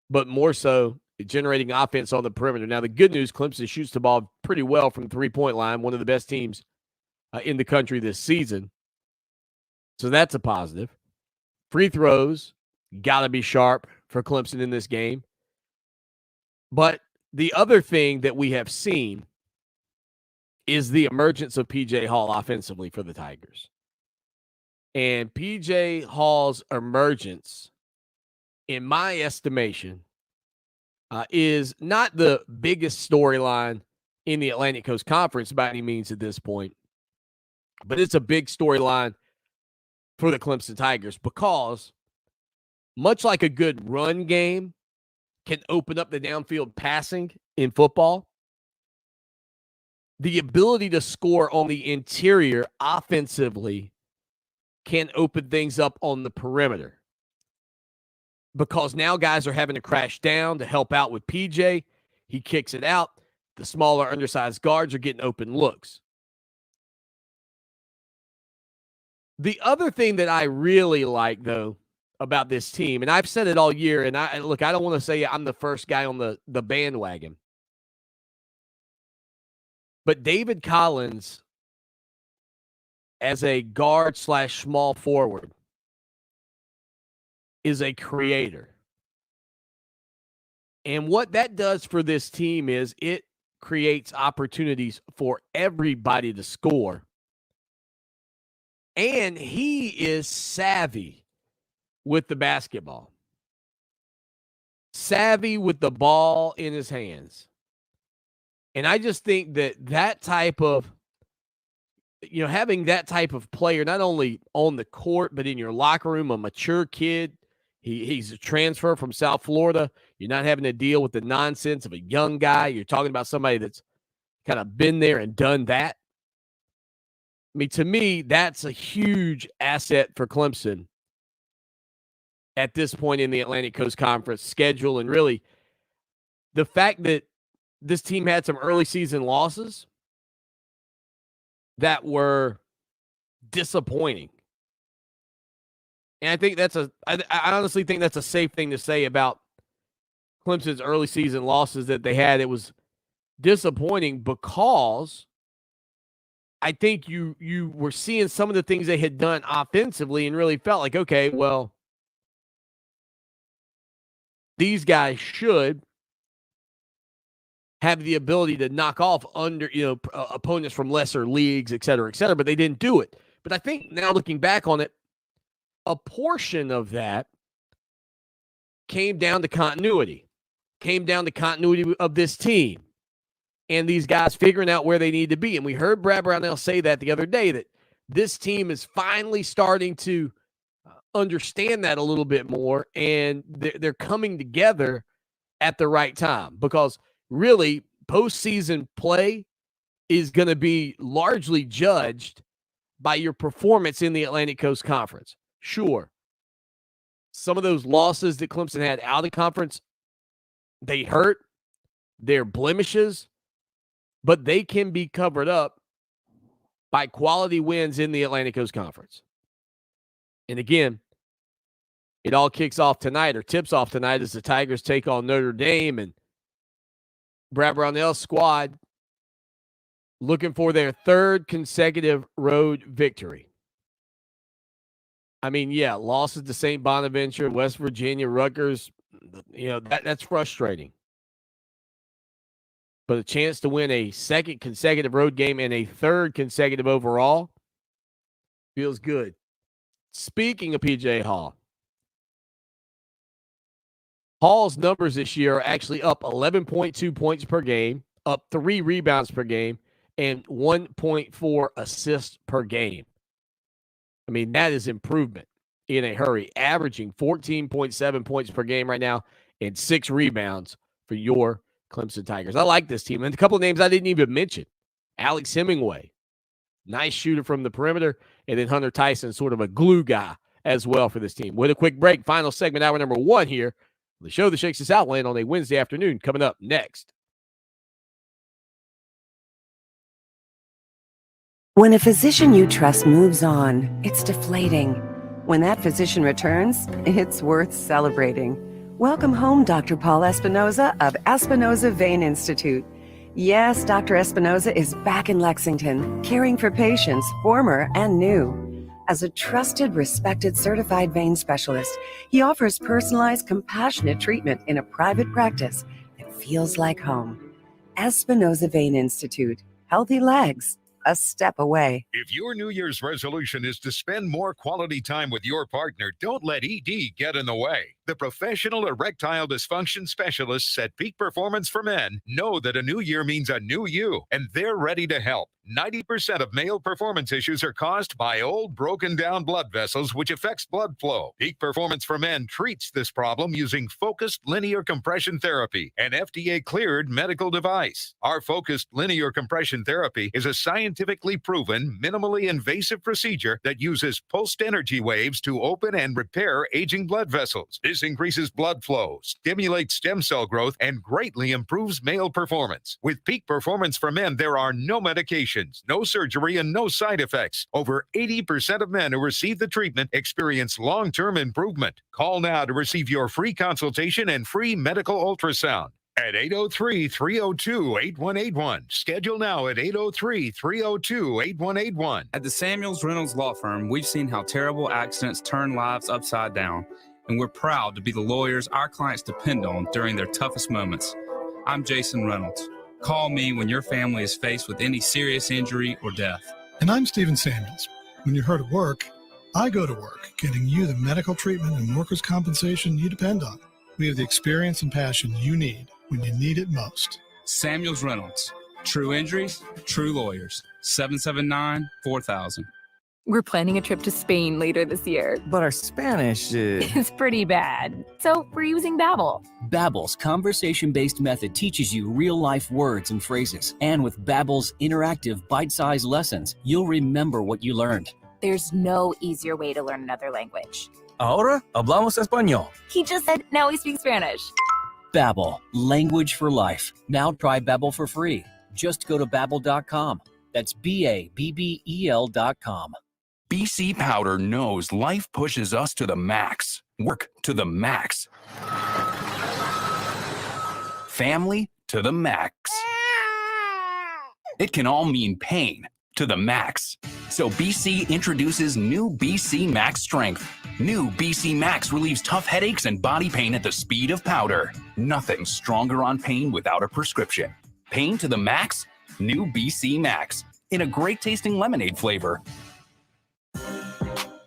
but more so generating offense on the perimeter. Now, the good news, Clemson shoots the ball pretty well from the three-point line, one of the best teams in the country this season. So that's a positive. Free throws, got to be sharp for Clemson in this game. But the other thing that we have seen is the emergence of P.J. Hall offensively for the Tigers. And P.J. Hall's emergence, in my estimation, is not the biggest storyline in the Atlantic Coast Conference by any means at this point. But it's a big storyline for the Clemson Tigers because much like a good run game can open up the downfield passing in football, the ability to score on the interior offensively can open things up on the perimeter. Because now guys are having to crash down to help out with PJ. He kicks it out. The smaller, undersized guards are getting open looks. The other thing that I really like, though, about this team, and I've said it all year, and I don't want to say I'm the first guy on the bandwagon, but David Collins as a guard / small forward is a creator. And what that does for this team is it creates opportunities for everybody to score. And he is savvy with the basketball. Savvy with the ball in his hands. And I just think that type of, having that type of player, not only on the court, but in your locker room, a mature kid. He's a transfer from South Florida. You're not having to deal with the nonsense of a young guy. You're talking about somebody that's kind of been there and done that. I mean, to me, that's a huge asset for Clemson at this point in the Atlantic Coast Conference schedule. And really, the fact that this team had some early season losses that were disappointing. And I think I honestly think that's a safe thing to say about Clemson's early season losses that they had. It was disappointing because I think you were seeing some of the things they had done offensively and really felt like, okay, well, these guys should have the ability to knock off opponents from lesser leagues, et cetera, but they didn't do it. But I think now looking back on it, a portion of that came down to continuity of this team and these guys figuring out where they need to be. And we heard Brad Brownell say that the other day, that this team is finally starting to understand that a little bit more, and they're coming together at the right time, because really postseason play is going to be largely judged by your performance in the Atlantic Coast Conference. Sure, some of those losses that Clemson had out of conference, they hurt. They're blemishes, but they can be covered up by quality wins in the Atlantic Coast Conference. And again, it all kicks off tonight, or tips off tonight, as the Tigers take on Notre Dame, and Brad Brownell's squad looking for their third consecutive road victory. I mean, yeah, losses to St. Bonaventure, West Virginia, Rutgers, that's frustrating. But a chance to win a second consecutive road game and a third consecutive overall feels good. Speaking of PJ Hall, Hall's numbers this year are actually up 11.2 points per game, up 3 rebounds per game, and 1.4 assists per game. I mean, that is improvement in a hurry, averaging 14.7 points per game right now and 6 rebounds for your Clemson Tigers. I like this team. And a couple of names I didn't even mention. Alex Hemingway, nice shooter from the perimeter, and then Hunter Tyson, sort of a glue guy as well for this team. With a quick break, final segment, hour number 1 here. The show that shakes the Southland on a Wednesday afternoon, coming up next. When a physician you trust moves on, it's deflating. When that physician returns, it's worth celebrating. Welcome home, Dr. Paul Espinoza of Espinoza Vein Institute. Yes, Dr. Espinoza is back in Lexington, caring for patients, former and new. As a trusted, respected, certified vein specialist, he offers personalized, compassionate treatment in a private practice that feels like home. Espinoza Vein Institute. Healthy legs, a step away. If your New Year's resolution is to spend more quality time with your partner, don't let ED get in the way. The professional erectile dysfunction specialists at Peak Performance for Men know that a new year means a new you, and they're ready to help. 90% of male performance issues are caused by old, broken down blood vessels, which affects blood flow. Peak Performance for Men treats this problem using focused linear compression therapy, an FDA-cleared medical device. Our focused linear compression therapy is a scientifically proven, minimally invasive procedure that uses pulsed energy waves to open and repair aging blood vessels. This increases blood flow, stimulates stem cell growth, and greatly improves male performance. With Peak Performance for Men, there are no medications, no surgery, and no side effects. Over 80% of men who receive the treatment experience long-term improvement. Call now to receive your free consultation and free medical ultrasound at 803-302-8181. Schedule now at 803-302-8181. At the Samuels Reynolds Law Firm, we've seen how terrible accidents turn lives upside down, and we're proud to be the lawyers our clients depend on during their toughest moments. I'm Jason Reynolds. Call me when your family is faced with any serious injury or death. And I'm Stephen Samuels. When you're hurt at work, I go to work, getting you the medical treatment and workers' compensation you depend on. We have the experience and passion you need when you need it most. Samuels Reynolds. True injuries, true lawyers. 779-4000. We're planning a trip to Spain later this year. But our Spanish is pretty bad. So we're using Babbel. Babbel's conversation-based method teaches you real-life words and phrases. And with Babbel's interactive bite-sized lessons, you'll remember what you learned. There's no easier way to learn another language. Ahora hablamos español. He just said, now we speak Spanish. Babbel, language for life. Now try Babbel for free. Just go to Babbel.com. That's Babbel.com. BC Powder knows life pushes us to the max, work to the max, family to the max. It can all mean pain to the max. So BC introduces new BC Max Strength. New BC Max relieves tough headaches and body pain at the speed of powder. Nothing stronger on pain without a prescription. Pain to the max? New BC Max. In a great tasting lemonade flavor.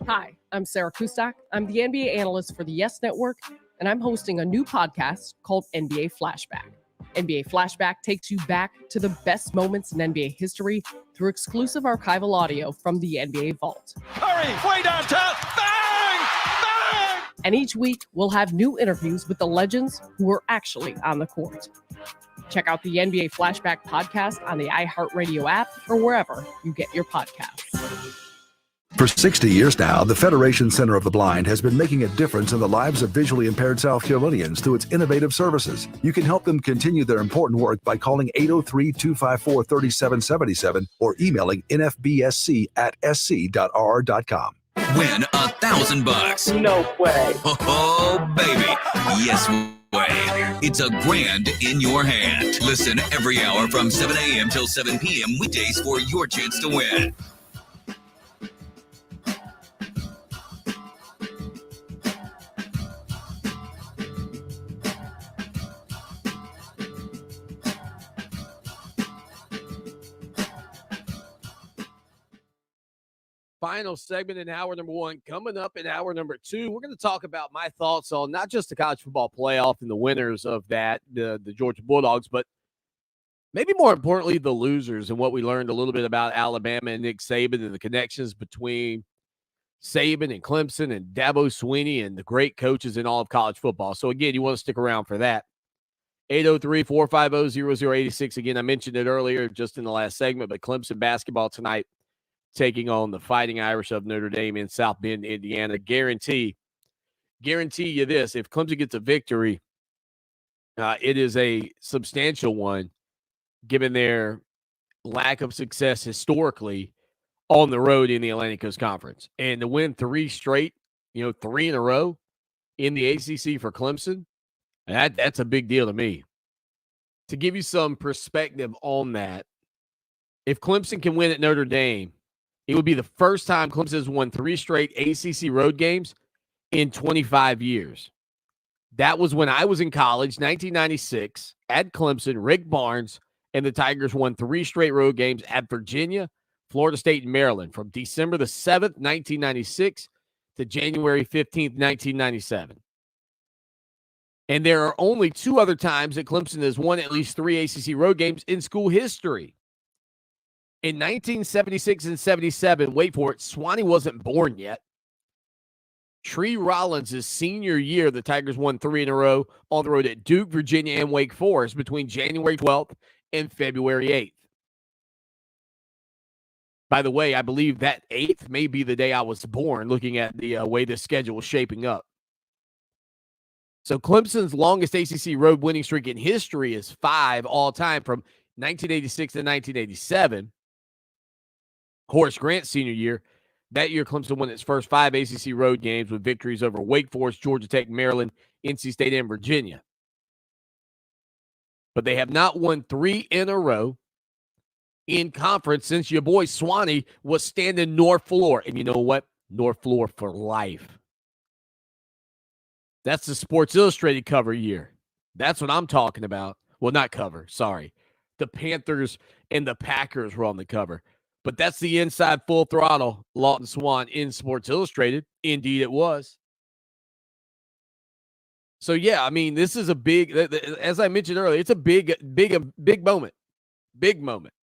Hi, I'm Sarah Kustak. I'm the NBA analyst for the Yes Network, and I'm hosting a new podcast called NBA Flashback. NBA Flashback takes you back to the best moments in NBA history through exclusive archival audio from the NBA Vault. Hurry, way downtown, bang, bang! And each week, we'll have new interviews with the legends who were actually on the court. Check out the NBA Flashback podcast on the iHeartRadio app or wherever you get your podcasts. For 60 years now, the Federation Center of the Blind has been making a difference in the lives of visually impaired South Carolinians through its innovative services. You can help them continue their important work by calling 803-254-3777 or emailing nfbsc@sc.rr.com. Win $1,000. No way. Oh, baby. Yes way. It's a grand in your hand. Listen every hour from 7 a.m. till 7 p.m. weekdays for your chance to win. Final segment in hour number one. Coming up in hour number two, we're going to talk about my thoughts on not just the college football playoff and the winners of that, the Georgia Bulldogs, but maybe more importantly, the losers and what we learned a little bit about Alabama and Nick Saban and the connections between Saban and Clemson and Dabo Swinney and the great coaches in all of college football. So, again, you want to stick around for that. 803-450-0086. Again, I mentioned it earlier just in the last segment, but Clemson basketball tonight taking on the Fighting Irish of Notre Dame in South Bend, Indiana. Guarantee you this, if Clemson gets a victory, it is a substantial one given their lack of success historically on the road in the Atlantic Coast Conference. And to win 3 straight, 3 in a row in the ACC for Clemson, that's a big deal to me. To give you some perspective on that, if Clemson can win at Notre Dame, it would be the first time Clemson has won 3 straight ACC road games in 25 years. That was when I was in college, 1996, at Clemson. Rick Barnes and the Tigers won 3 straight road games at Virginia, Florida State, and Maryland from December the 7th, 1996 to January 15th, 1997. And there are only 2 other times that Clemson has won at least 3 ACC road games in school history. In 1976 and 77, wait for it, Swanny wasn't born yet. Tree Rollins' senior year, the Tigers won 3 in a row on the road at Duke, Virginia, and Wake Forest between January 12th and February 8th. By the way, I believe that 8th may be the day I was born, looking at the way the schedule was shaping up. So Clemson's longest ACC road winning streak in history is 5 all-time from 1986 to 1987. Horace Grant's senior year. That year, Clemson won its first 5 ACC road games with victories over Wake Forest, Georgia Tech, Maryland, NC State, and Virginia. But they have not won 3 in a row in conference since your boy Swanny was standing North Floor. And you know what? North Floor for life. That's the Sports Illustrated cover year. That's what I'm talking about. Well, not cover, sorry. The Panthers and the Packers were on the cover. But that's the inside full throttle Lawton Swan in Sports Illustrated. Indeed, it was. So, yeah, I mean, this is a big, as I mentioned earlier, it's a big moment. Big moment.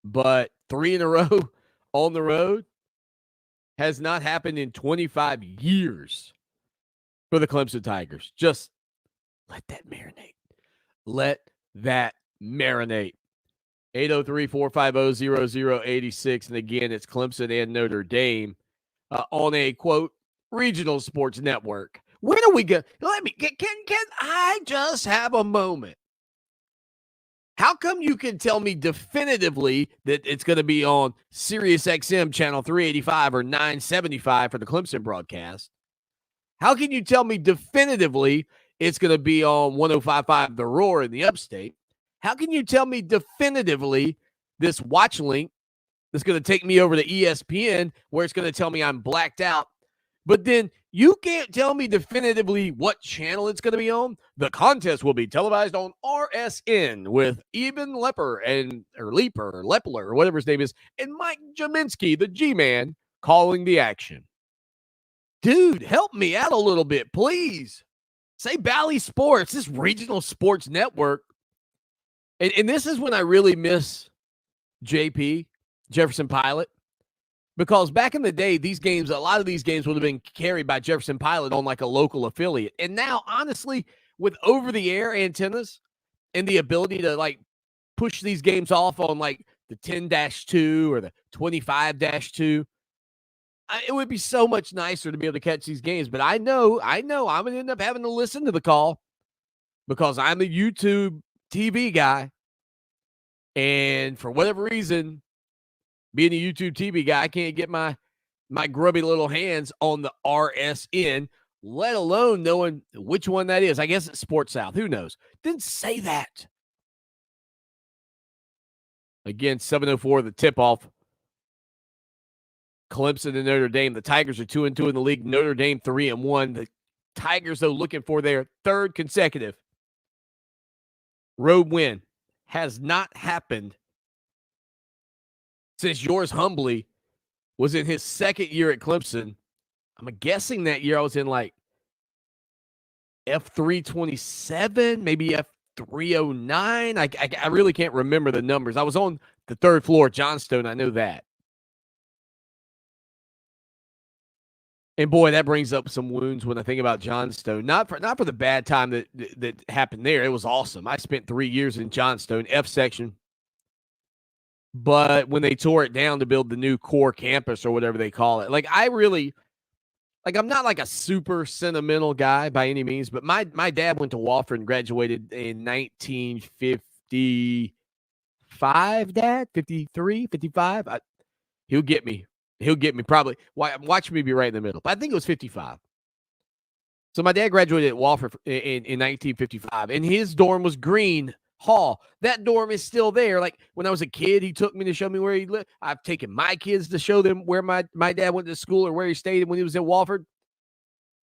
But 3 in a row on the road has not happened in 25 years for the Clemson Tigers. Just let that marinate. Let that marinate. 803-450-0086. And again, it's Clemson and Notre Dame on a, quote, regional sports network. When are we going? Can I just have a moment? How come you can tell me definitively that it's going to be on Sirius XM channel 385 or 975 for the Clemson broadcast? How can you tell me definitively it's going to be on 105.5 The Roar in the upstate? How can you tell me definitively this watch link that's going to take me over to ESPN where it's going to tell me I'm blacked out? But then you can't tell me definitively what channel it's going to be on. The contest will be televised on RSN with Eben Lepper Lepler, or whatever his name is, and Mike Jaminski, the G-Man, calling the action. Dude, help me out a little bit, please. Say Bally Sports, this regional sports network. And this is when I really miss JP, Jefferson Pilot. Because back in the day, a lot of these games would have been carried by Jefferson Pilot on like a local affiliate. And now, honestly, with over-the-air antennas and the ability to like push these games off on like the 10-2 or the 25-2, it would be so much nicer to be able to catch these games. But I know I'm going to end up having to listen to the call because I'm a YouTube TV guy. And for whatever reason, being a YouTube TV guy, I can't get my grubby little hands on the RSN, let alone knowing which one that is. I guess it's Sports South. Who knows? Didn't say that. Again, 7:04, the tip-off. Clemson and Notre Dame. The Tigers are 2-2 in the league. Notre Dame 3-1. The Tigers, though, looking for their 3rd consecutive road win. Has not happened since yours humbly was in his 2nd year at Clemson. I'm guessing that year I was in like F327, maybe F309. I really can't remember the numbers. I was on the 3rd floor at Johnstone. I know that. And boy, that brings up some wounds when I think about Johnstone. Not for the bad time that happened there. It was awesome. I spent 3 years in Johnstone, F section. But when they tore it down to build the new core campus or whatever they call it, I'm not like a super sentimental guy by any means, but my dad went to Wofford and graduated in 1955, Dad? 53, 55? He'll get me. He'll get me probably. Watch me be right in the middle. But I think it was 55. So my dad graduated at Wofford in 1955, and his dorm was Green Hall. That dorm is still there. Like when I was a kid, he took me to show me where he lived. I've taken my kids to show them where my dad went to school or where he stayed when he was at Wofford.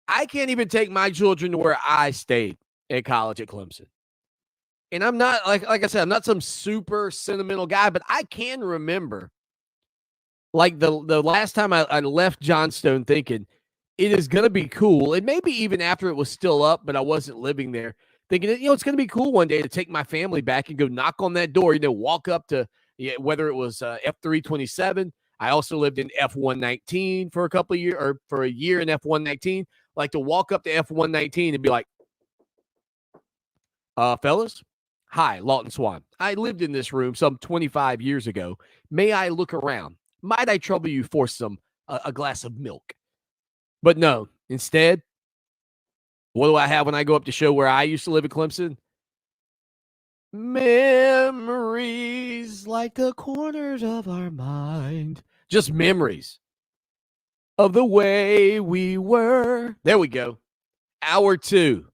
I can't even take my children to where I stayed at college at Clemson. And I'm not, like I said, I'm not some super sentimental guy, but I can remember like the last time I left Johnstone thinking, it is going to be cool. And maybe even after it was still up, but I wasn't living there, thinking, it's going to be cool one day to take my family back and go knock on that door, walk up to whether it was F327. I also lived in F119 for a couple of years, or for a year in F119. Like to walk up to F119 and be like, fellas, hi, Lawton Swan. I lived in this room some 25 years ago. May I look around? Might I trouble you for a glass of milk? But no, instead, what do I have when I go up to show where I used to live at Clemson? Memories like the corners of our mind. Just memories of the way we were. There we go. Hour 2.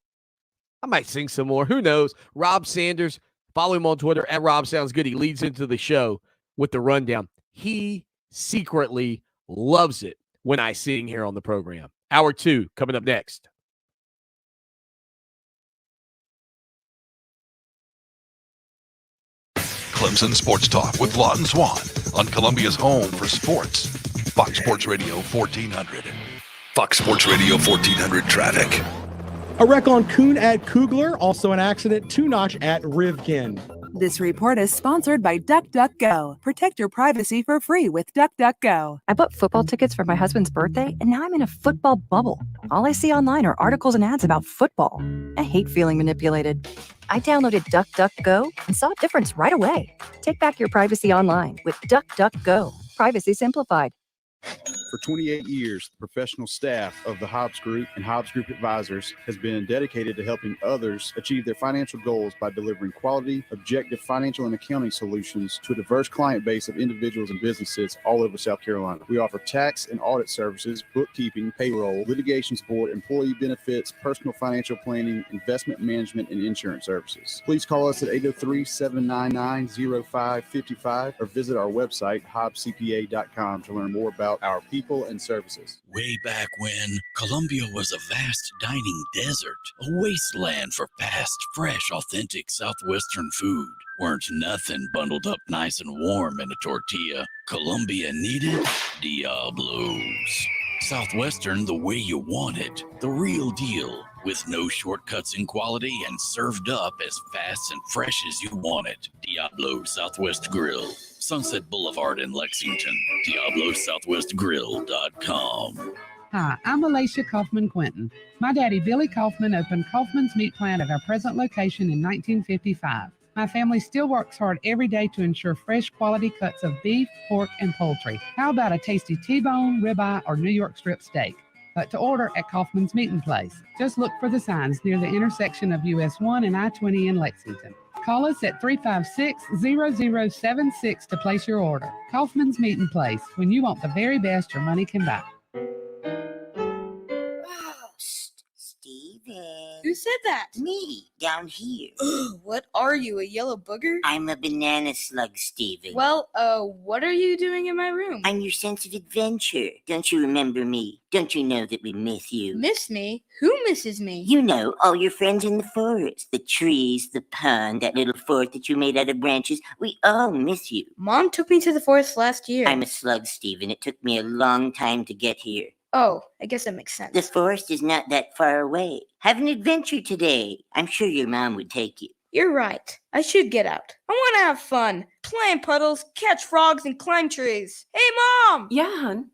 I might sing some more. Who knows? Rob Sanders. Follow him on Twitter at Rob Sounds Good. He leads into the show with the rundown. He secretly loves it when I sing here on the program. Hour 2 coming up next. Clemson Sports Talk with Lawton Swan on Columbia's home for sports. Fox Sports Radio 1400. Fox Sports Radio 1400 traffic. A wreck on Kuhn at Kugler, also an accident 2-notch at Rivkin. This report is sponsored by DuckDuckGo. Protect your privacy for free with DuckDuckGo. I bought football tickets for my husband's birthday, and now I'm in a football bubble. All I see online are articles and ads about football. I hate feeling manipulated. I downloaded DuckDuckGo and saw a difference right away. Take back your privacy online with DuckDuckGo. Privacy simplified. For 28 years, the professional staff of the Hobbs Group and Hobbs Group Advisors has been dedicated to helping others achieve their financial goals by delivering quality, objective financial and accounting solutions to a diverse client base of individuals and businesses all over South Carolina. We offer tax and audit services, bookkeeping, payroll, litigation support, employee benefits, personal financial planning, investment management, and insurance services. Please call us at 803-799-0555 or visit our website, hobbscpa.com, to learn more about our people and services. Way back when, Columbia was a vast dining desert, a wasteland for fast, fresh, authentic Southwestern food. Weren't nothing bundled up nice and warm in a tortilla. Columbia needed Diablos. Southwestern the way you want it, the real deal, with no shortcuts in quality and served up as fast and fresh as you want it. Diablo Southwest Grill, Sunset Boulevard in Lexington. DiabloSouthwestGrill.com. Hi, I'm Alicia Kaufman-Quinton. My daddy, Billy Kaufman, opened Kaufman's Meat Plant at our present location in 1955. My family still works hard every day to ensure fresh quality cuts of beef, pork, and poultry. How about a tasty T-bone, ribeye, or New York strip steak? But to order at Kaufman's Meeting Place. Just look for the signs near the intersection of US 1 and I-20 in Lexington. Call us at 356-0076 to place your order. Kaufman's Meeting Place, when you want the very best your money can buy. Who said that? Me, down here. What are you, a yellow booger? I'm a banana slug, Steven. Well, what are you doing in my room? I'm your sense of adventure. Don't you remember me? Don't you know that we miss you? Miss me? Who misses me? You know, all your friends in the forest. The trees, the pond, that little fort that you made out of branches. We all miss you. Mom took me to the forest last year. I'm a slug, Steven. It took me a long time to get here. Oh, I guess that makes sense. The forest is not that far away. Have an adventure today. I'm sure your mom would take you. You're right. I should get out. I want to have fun. Play in puddles, catch frogs, and climb trees. Hey, Mom! Yeah, hon?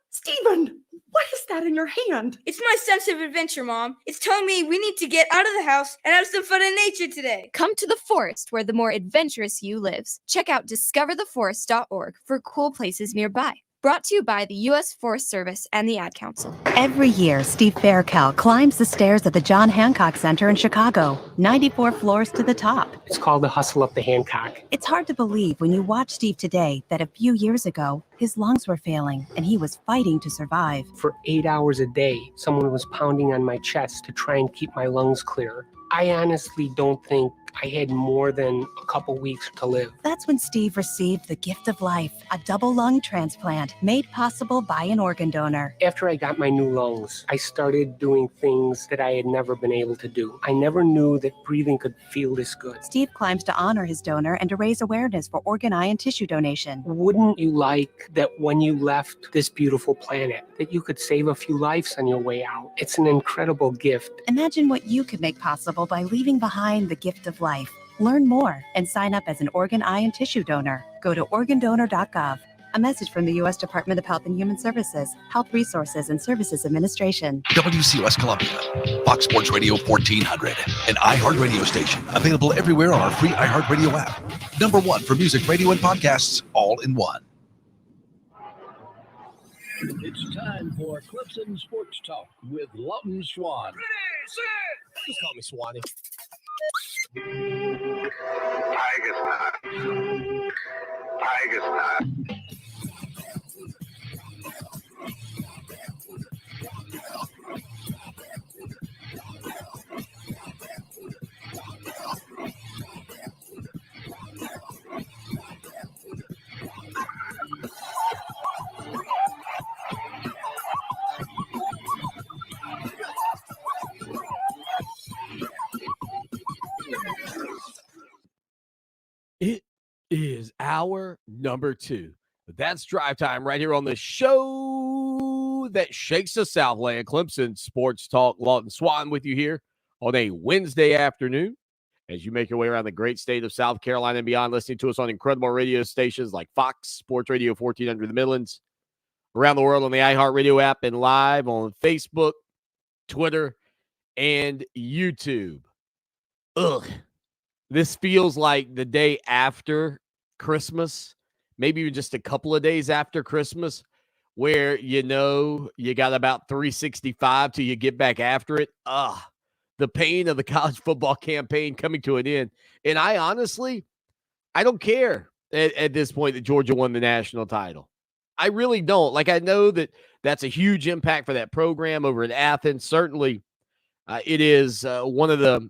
Stephen, what is that in your hand? It's my sense of adventure, Mom. It's telling me we need to get out of the house and have some fun in nature today. Come to the forest where the more adventurous you lives. Check out discovertheforest.org for cool places nearby. Brought to you by the U.S. Forest Service and the Ad Council. Every year, Steve Faircal climbs the stairs at the John Hancock Center in Chicago, 94 floors to the top. It's called the Hustle Up the Hancock. It's hard to believe when you watch Steve today that a few years ago, his lungs were failing and he was fighting to survive. For 8 hours a day, someone was pounding on my chest to try and keep my lungs clear. I honestly don't think I had more than a couple weeks to live. That's when Steve received the gift of life, a double lung transplant made possible by an organ donor. After I got my new lungs, I started doing things that I had never been able to do. I never knew that breathing could feel this good. Steve climbs to honor his donor and to raise awareness for organ, eye, and tissue donation. Wouldn't you like that when you left this beautiful planet, that you could save a few lives on your way out. It's an incredible gift. Imagine what you could make possible by leaving behind the gift of life. Learn more and sign up as an organ, eye, and tissue donor. Go to organdonor.gov. A message from the U.S. Department of Health and Human Services, Health Resources and Services Administration. WCOS Columbia, Fox Sports Radio 1400, an iHeart radio station available everywhere on our free iHeart Radio app. Number one for music, radio, and podcasts, all in one. It's time for Clemson Sports Talk with Lawton Swan. Just call me Swanny. Tiger style. It is hour number 2. That's drive time right here on the show that shakes the Southland. Clemson Sports Talk. Lawton Swan with you here on a Wednesday afternoon as you make your way around the great state of South Carolina and beyond, listening to us on incredible radio stations like Fox Sports Radio 1400 the Midlands, around the world on the iHeartRadio app, and live on Facebook, Twitter, and YouTube. Ugh. This feels like the day after Christmas, maybe even just a couple of days after Christmas, where you know you got about 365 till you get back after it. The pain of the college football campaign coming to an end. And I don't care at this point that Georgia won the national title. I really don't. Like, I know that that's a huge impact for that program over at Athens. Certainly, it is one of the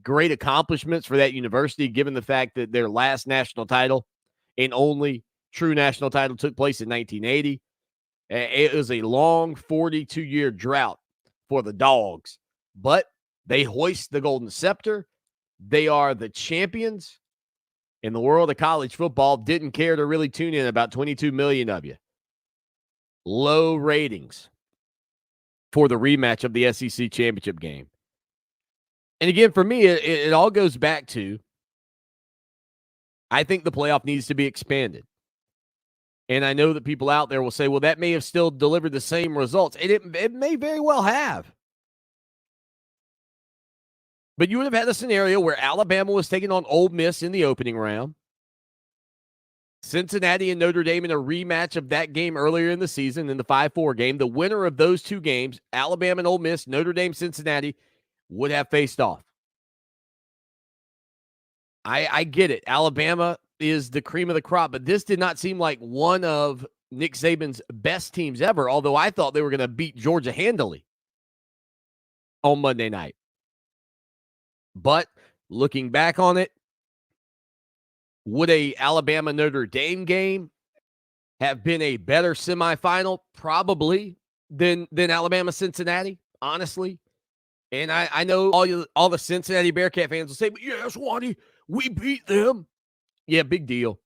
great accomplishments for that university, given the fact that their last national title and only true national title took place in 1980. It was a long 42-year drought for the Dogs, but they hoist the golden scepter. They are the champions in the world of college football. Didn't care to really tune in, about 22 million of you. Low ratings for the rematch of the SEC championship game. And again, for me, it all goes back to, I think the playoff needs to be expanded. And I know that people out there will say, well, that may have still delivered the same results. And it may very well have. But you would have had a scenario where Alabama was taking on Ole Miss in the opening round. Cincinnati and Notre Dame in a rematch of that game earlier in the season in the 5-4 game. The winner of those two games, Alabama and Ole Miss, Notre Dame, Cincinnati, would have faced off. I get it. Alabama is the cream of the crop, but this did not seem like one of Nick Saban's best teams ever, although I thought they were going to beat Georgia handily on Monday night. But looking back on it, would a Alabama-Notre Dame game have been a better semifinal? Probably than Alabama-Cincinnati, honestly. And I know all the Cincinnati Bearcat fans will say, but yeah, Swanee, we beat them. Yeah, big deal.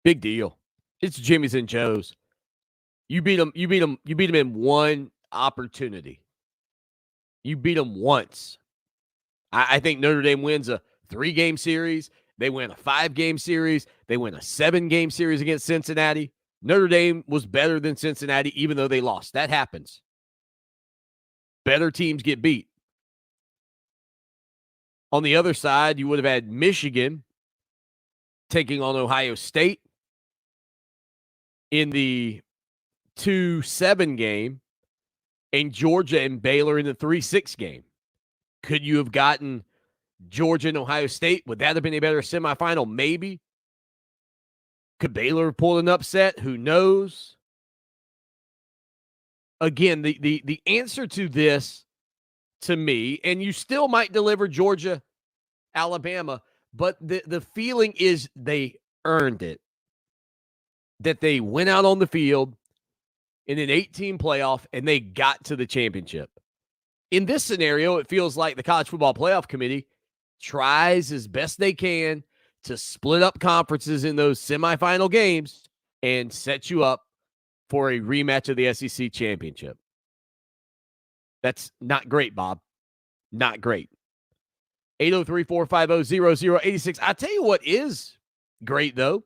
Big deal. It's Jimmy's and Joe's. You beat them in one opportunity. You beat them once. I think Notre Dame wins a 3-game series. They win a 5-game series. They win a 7-game series against Cincinnati. Notre Dame was better than Cincinnati, even though they lost. That happens. Better teams get beat. On the other side, you would have had Michigan taking on Ohio State in the 2-7 game, and Georgia and Baylor in the 3-6 game. Could you have gotten Georgia and Ohio State? Would that have been a better semifinal? Maybe. Could Baylor have pulled an upset? Who knows? Again, the answer to this, to me, and you still might deliver Georgia, Alabama, but the feeling is they earned it. That they went out on the field in an 8-team playoff and they got to the championship. In this scenario, it feels like the College Football Playoff Committee tries as best they can to split up conferences in those semifinal games and set you up for a rematch of the SEC championship. That's not great, Bob. Not great. 803-450-0086. I tell you what is great, though.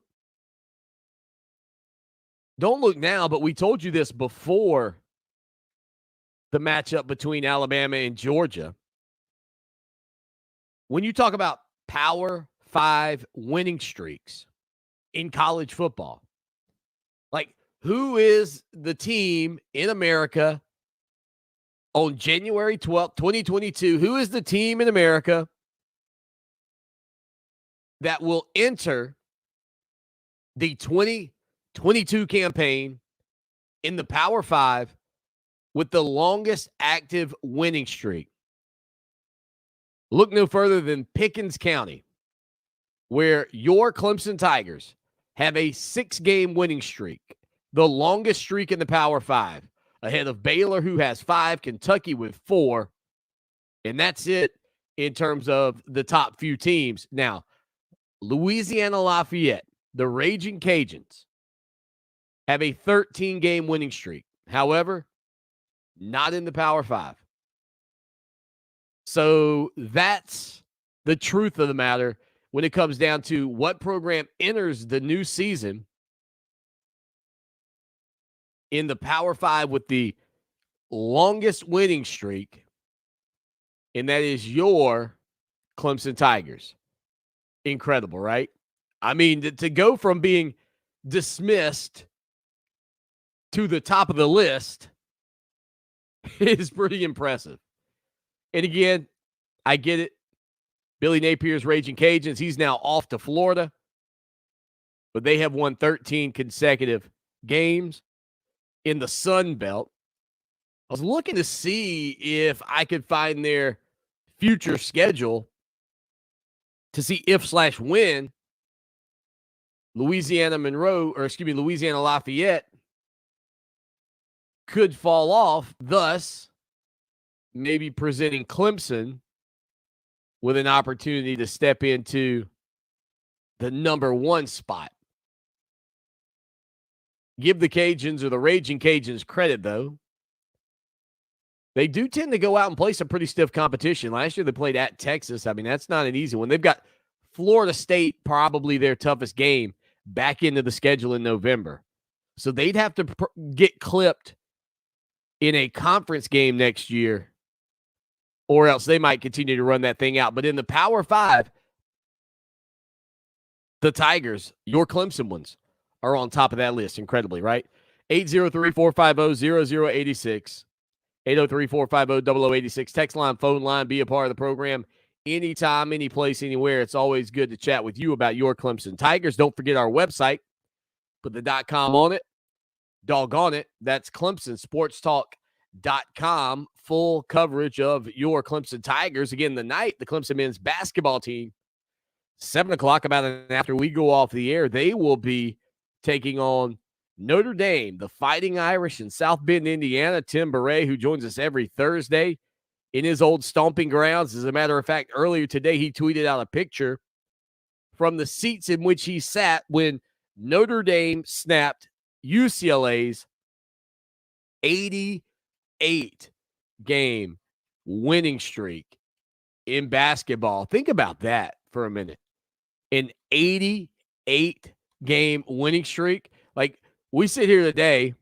Don't look now, but we told you this before the matchup between Alabama and Georgia. When you talk about Power 5 winning streaks in college football, like, who is the team in America on January 12th, 2022? Who is the team in America that will enter the 2022 campaign in the Power 5 with the longest active winning streak? Look no further than Pickens County, where your Clemson Tigers have a 6-game winning streak, the longest streak in the Power 5, ahead of Baylor, who has 5, Kentucky with 4, and that's it in terms of the top few teams. Now, Louisiana Lafayette, the Raging Cajuns, have a 13-game winning streak. However, not in the Power 5. So that's the truth of the matter when it comes down to what program enters the new season in the Power 5 with the longest winning streak, and that is your Clemson Tigers. Incredible, right? I mean, to go from being dismissed to the top of the list is pretty impressive. And again, I get it. Billy Napier's Raging Cajuns, he's now off to Florida, but they have won 13 consecutive games in the Sun Belt. I was looking to see if I could find their future schedule to see if/when Louisiana Lafayette could fall off, thus maybe presenting Clemson with an opportunity to step into the number 1 spot. Give the Cajuns, or the Raging Cajuns, credit, though. They do tend to go out and play some pretty stiff competition. Last year they played at Texas. I mean, that's not an easy one. They've got Florida State, probably their toughest game, back into the schedule in November. So they'd have to get clipped in a conference game next year, or else they might continue to run that thing out. But in the Power 5, the Tigers, your Clemson ones, are on top of that list, incredibly, right? 803-450-0086. 803-450-0086. Text line, phone line, be a part of the program anytime, any place, anywhere. It's always good to chat with you about your Clemson Tigers. Don't forget our website. Put the .com on it. Doggone it. That's ClemsonSportsTalk.com. Full coverage of your Clemson Tigers. Again, tonight, the Clemson men's basketball team, 7 o'clock, about an after we go off the air, they will be taking on Notre Dame, the Fighting Irish in South Bend, Indiana. Tim Beret, who joins us every Thursday in his old stomping grounds. As a matter of fact, earlier today, he tweeted out a picture from the seats in which he sat when Notre Dame snapped UCLA's 88-game winning streak in basketball. Think about that for a minute. An 88-game winning streak. Like, we sit here today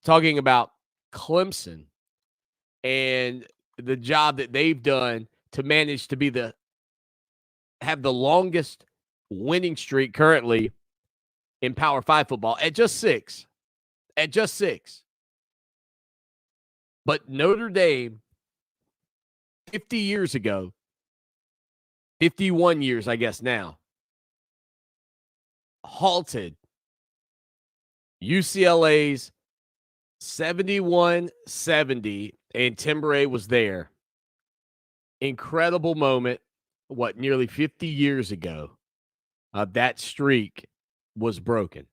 talking about Clemson and the job that they've done to manage to have the longest winning streak currently in Power 5 football at just 6. At just 6. But Notre Dame, 50 years ago, 51 years, I guess now, halted UCLA's 71-70, and Tim Beret was there. Incredible moment, nearly 50 years ago, that streak was broken.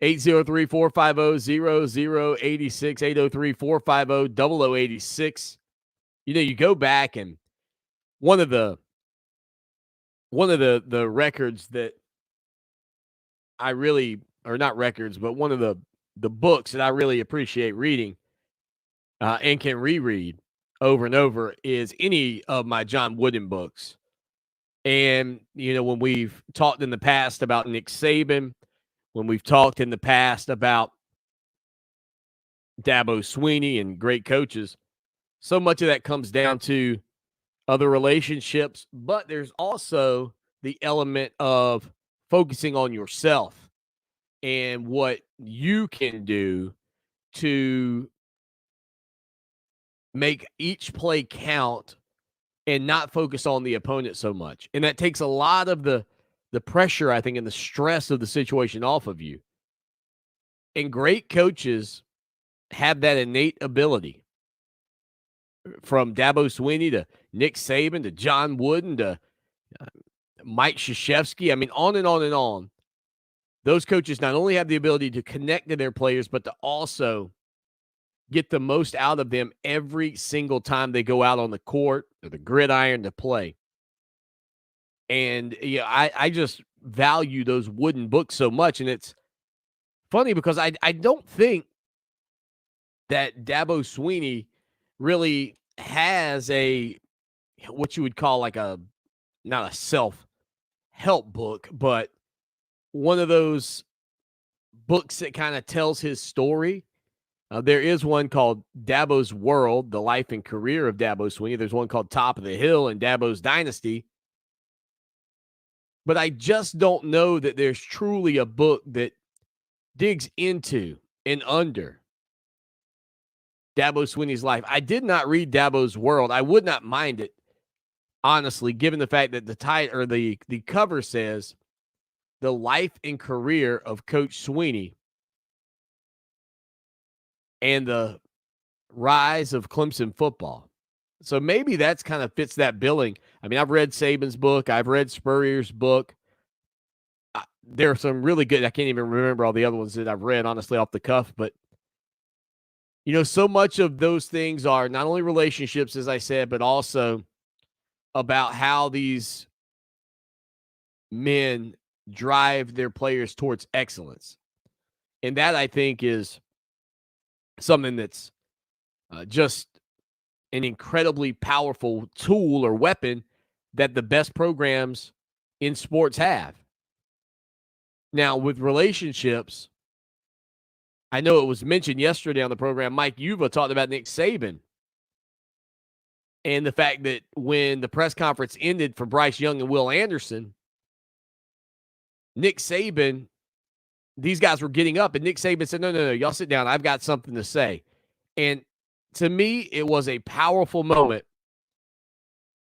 803-450-0086, 803-450-0086. You know, you go back, and one of the records that I really or not records, but one of the books that I really appreciate reading and can reread over and over is any of my John Wooden books. And, when we've talked in the past about Nick Saban, when we've talked in the past about Dabo Swinney and great coaches, so much of that comes down to other relationships, but there's also the element of focusing on yourself and what you can do to make each play count and not focus on the opponent so much. And that takes a lot of the pressure, I think, and the stress of the situation off of you. And great coaches have that innate ability. From Dabo Swinney to Nick Saban to John Wooden to Mike Krzyzewski. I mean, on and on and on. Those coaches not only have the ability to connect to their players, but to also get the most out of them every single time they go out on the court or the gridiron to play. And I just value those Wooden books so much. And it's funny because I don't think that Dabo Swinney really has what you would call like not a self-help book, but one of those books that kind of tells his story. There is one called Dabo's World, The Life and Career of Dabo Swinney. There's one called Top of the Hill and Dabo's Dynasty. But I just don't know that there's truly a book that digs into and under Dabo Swinney's life. I did not read Dabo's World. I would not mind it, honestly, given the fact that the title or the cover says The Life and Career of Coach Swinney and the Rise of Clemson Football. So maybe that's kind of fits that billing. I mean, I've read Saban's book. I've read Spurrier's book. There are some really good, I can't even remember all the other ones that I've read, honestly, off the cuff. But, so much of those things are not only relationships, as I said, but also about how these men drive their players towards excellence. And that, I think, is something that's just an incredibly powerful tool or weapon that the best programs in sports have. Now, with relationships, I know it was mentioned yesterday on the program, Mike Yuva talked about Nick Saban and the fact that when the press conference ended for Bryce Young and Will Anderson, Nick Saban, these guys were getting up, and Nick Saban said, no, y'all sit down. I've got something to say. And to me, it was a powerful moment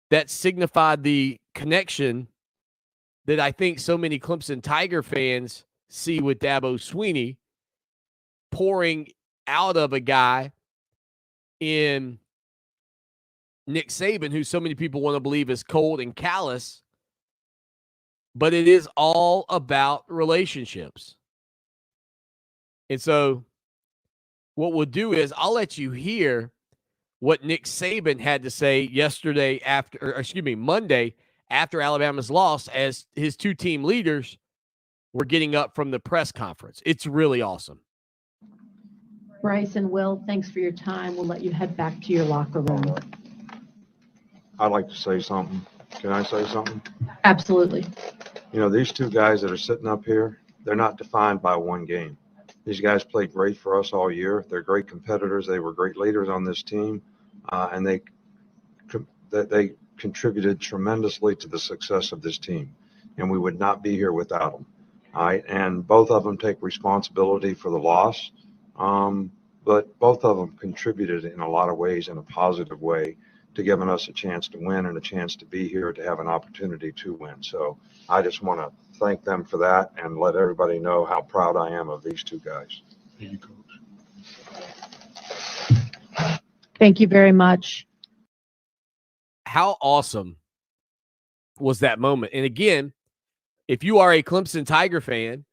that signified the connection that I think so many Clemson Tiger fans see with Dabo Swinney pouring out of a guy in Nick Saban, who so many people want to believe is cold and callous. But it is all about relationships. And so what we'll do is I'll let you hear what Nick Saban had to say Monday after Alabama's loss as his two team leaders were getting up from the press conference. It's really awesome. Bryce and Will, thanks for your time. We'll let you head back to your locker room. I'd like to say something. Can I say something? Absolutely. These two guys that are sitting up here, they're not defined by one game. These guys played great for us all year. They're great competitors. They were great leaders on this team, and they contributed tremendously to the success of this team, and we would not be here without them. All right, and both of them take responsibility for the loss, but both of them contributed in a lot of ways in a positive way to giving us a chance to win and a chance to be here to have an opportunity to win. So I just want to thank them for that and let everybody know how proud I am of these two guys. Thank you, Coach. Thank you very much. How awesome was that moment? And again, if you are a Clemson Tiger fan,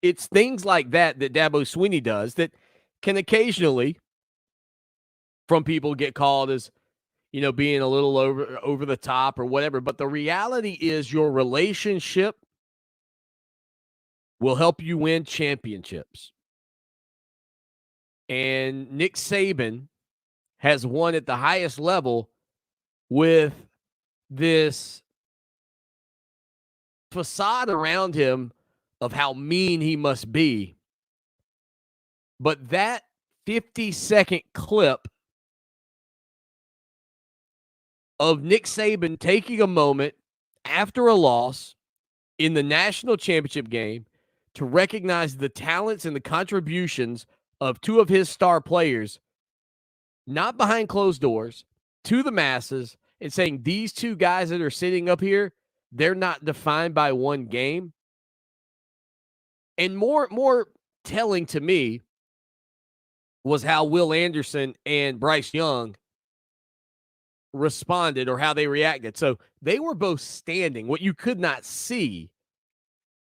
it's things like that Dabo Swinney does that can occasionally, from people, get called as, being a little over the top or whatever. But the reality is your relationship will help you win championships. And Nick Saban has won at the highest level with this facade around him of how mean he must be. But that 50-second clip of Nick Saban taking a moment after a loss in the national championship game to recognize the talents and the contributions of two of his star players, not behind closed doors, to the masses, and saying these two guys that are sitting up here, they're not defined by one game. And more telling to me was how Will Anderson and Bryce Young responded, or how they reacted. So they were both standing. What you could not see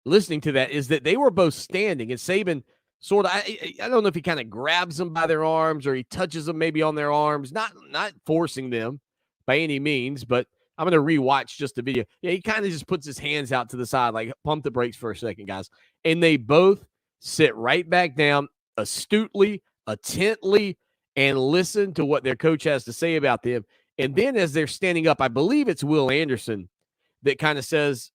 listening to that is that they were both standing, and Saban sort of, I don't know if he kind of grabs them by their arms or he touches them maybe on their arms, not forcing them by any means, but I'm going to rewatch just the video. Yeah, he kind of just puts his hands out to the side, like, pump the brakes for a second, guys. And they both sit right back down astutely, attentively, and listen to what their coach has to say about them. And then as they're standing up, I believe it's Will Anderson that kind of says,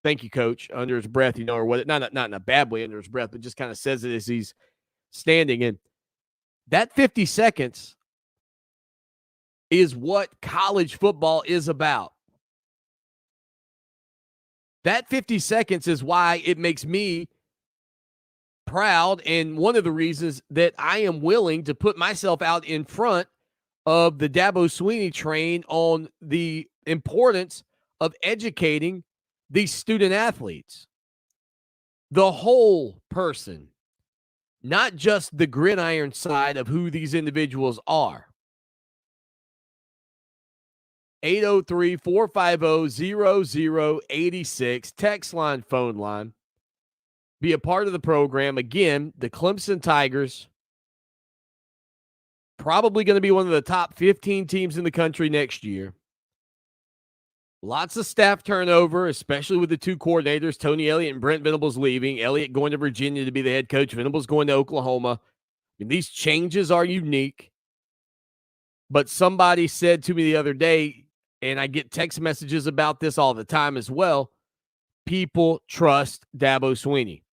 "Thank you, coach," under his breath, or what, not in a bad way under his breath, but just kind of says it as he's standing. And that 50 seconds is what college football is about. That 50 seconds is why it makes me proud, and one of the reasons that I am willing to put myself out in front of the Dabo Swinney train on the importance of educating these student athletes. The whole person, not just the gridiron side of who these individuals are. 803-450-0086, text line, phone line. Be a part of the program. Again, the Clemson Tigers, probably going to be one of the top 15 teams in the country next year. Lots of staff turnover, especially with the two coordinators, Tony Elliott and Brent Venables leaving. Elliott going to Virginia to be the head coach. Venables going to Oklahoma. And these changes are unique. But somebody said to me the other day, and I get text messages about this all the time as well, people trust Dabo Swinney.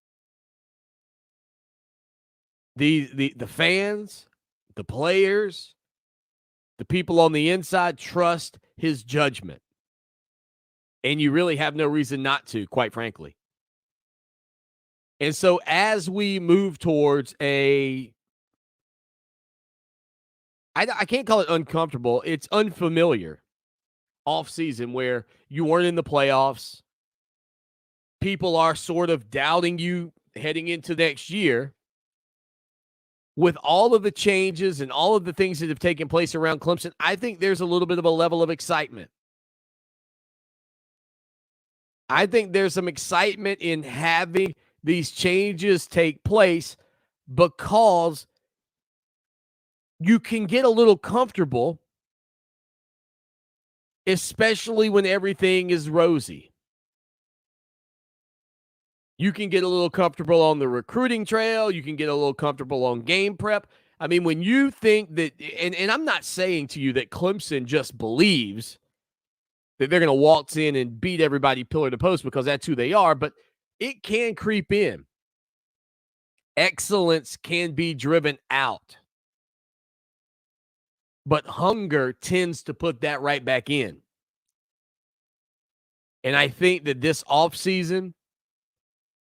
The fans, the players, the people on the inside trust his judgment. And you really have no reason not to, quite frankly. And so as we move towards I can't call it uncomfortable, it's unfamiliar offseason where you weren't in the playoffs. People are sort of doubting you heading into next year. With all of the changes and all of the things that have taken place around Clemson, I think there's a little bit of a level of excitement. I think there's some excitement in having these changes take place because you can get a little comfortable, especially when everything is rosy. You can get a little comfortable on the recruiting trail. You can get a little comfortable on game prep. I mean, when you think that, and I'm not saying to you that Clemson just believes that they're going to waltz in and beat everybody pillar to post because that's who they are, but it can creep in. Excellence can be driven out. But hunger tends to put that right back in. And I think that this offseason,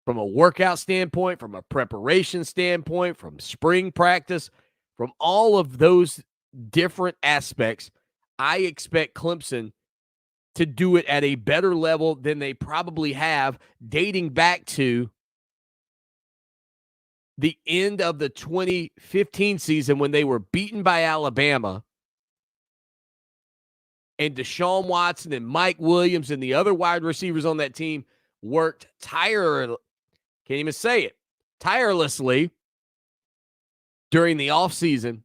from a workout standpoint, from a preparation standpoint, from spring practice, from all of those different aspects, I expect Clemson to do it at a better level than they probably have dating back to the end of the 2015 season when they were beaten by Alabama and Deshaun Watson and Mike Williams and the other wide receivers on that team worked tirelessly during the offseason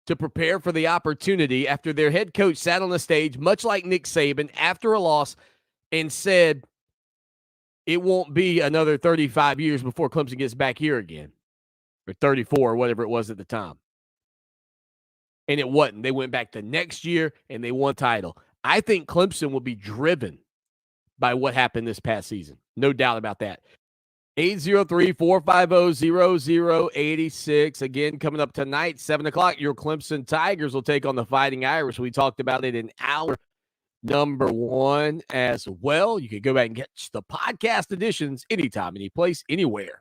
to prepare for the opportunity after their head coach sat on the stage, much like Nick Saban, after a loss and said, it won't be another 35 years before Clemson gets back here again, or 34, or whatever it was at the time. And it wasn't. They went back the next year, and they won title. I think Clemson will be driven by what happened this past season. No doubt about that. 803-450-0086. Again, coming up tonight, 7 o'clock, your Clemson Tigers will take on the Fighting Irish. We talked about it in hour number 1 as well. You can go back and catch the podcast editions anytime, any place, anywhere.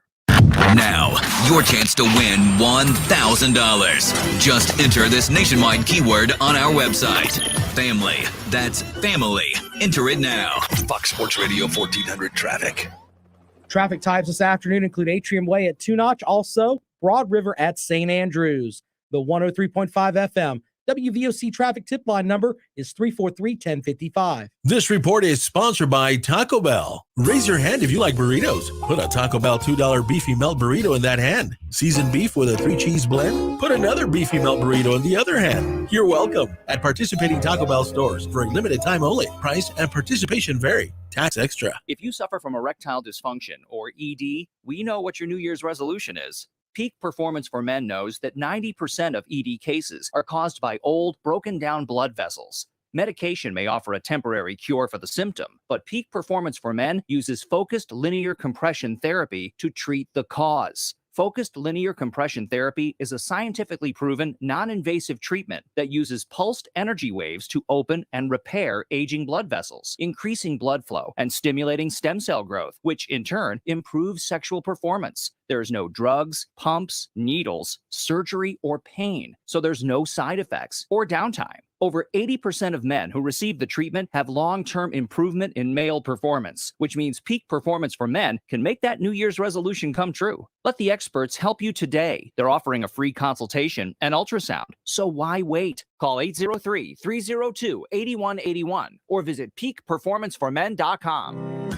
Now, your chance to win $1,000. Just enter this nationwide keyword on our website. Family. That's family. Enter it now. Fox Sports Radio 1400 traffic. Traffic types this afternoon include Atrium Way at Two Notch, also Broad River at St. Andrews. The 103.5 FM WVOC traffic tip line number is 343-1055. This report is sponsored by Taco Bell. Raise your hand if you like burritos. Put a Taco Bell $2 beefy melt burrito in that hand. Seasoned beef with a 3-cheese blend? Put another beefy melt burrito in the other hand. You're welcome at participating Taco Bell stores for a limited time only. Price and participation vary. Tax extra. If you suffer from erectile dysfunction or ED, we know what your New Year's resolution is. Peak Performance for Men knows that 90% of ED cases are caused by old, broken down blood vessels. Medication may offer a temporary cure for the symptom, but Peak Performance for Men uses focused linear compression therapy to treat the cause. Focused linear compression therapy is a scientifically proven, non-invasive treatment that uses pulsed energy waves to open and repair aging blood vessels, increasing blood flow and stimulating stem cell growth, which in turn improves sexual performance. There's no drugs, pumps, needles, surgery, or pain, so there's no side effects or downtime. Over 80% of men who receive the treatment have long-term improvement in male performance, which means Peak Performance for Men can make that New Year's resolution come true. Let the experts help you today. They're offering a free consultation and ultrasound, so why wait? Call 803-302-8181 or visit peakperformanceformen.com.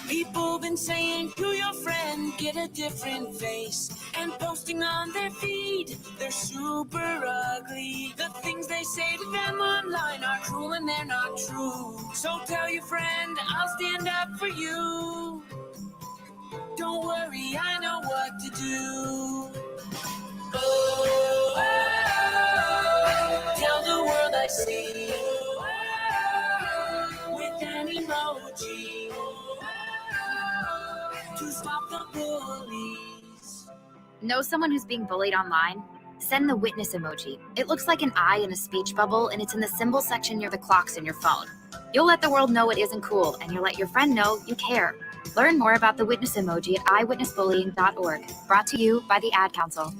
People been saying to your friend, get a different face, and posting on their feed, they're super ugly. The things they say to them online are cruel and they're not true. So tell your friend, I'll stand up for you. Don't worry, I know what to do. Oh, tell the world I see with an emoji. To stop the bullies. Know someone who's being bullied online? Send the witness emoji. It looks like an eye in a speech bubble, and it's in the symbol section near the clocks in your phone. You'll let the world know it isn't cool, and you'll let your friend know you care. Learn more about the witness emoji at eyewitnessbullying.org. Brought to you by the Ad Council.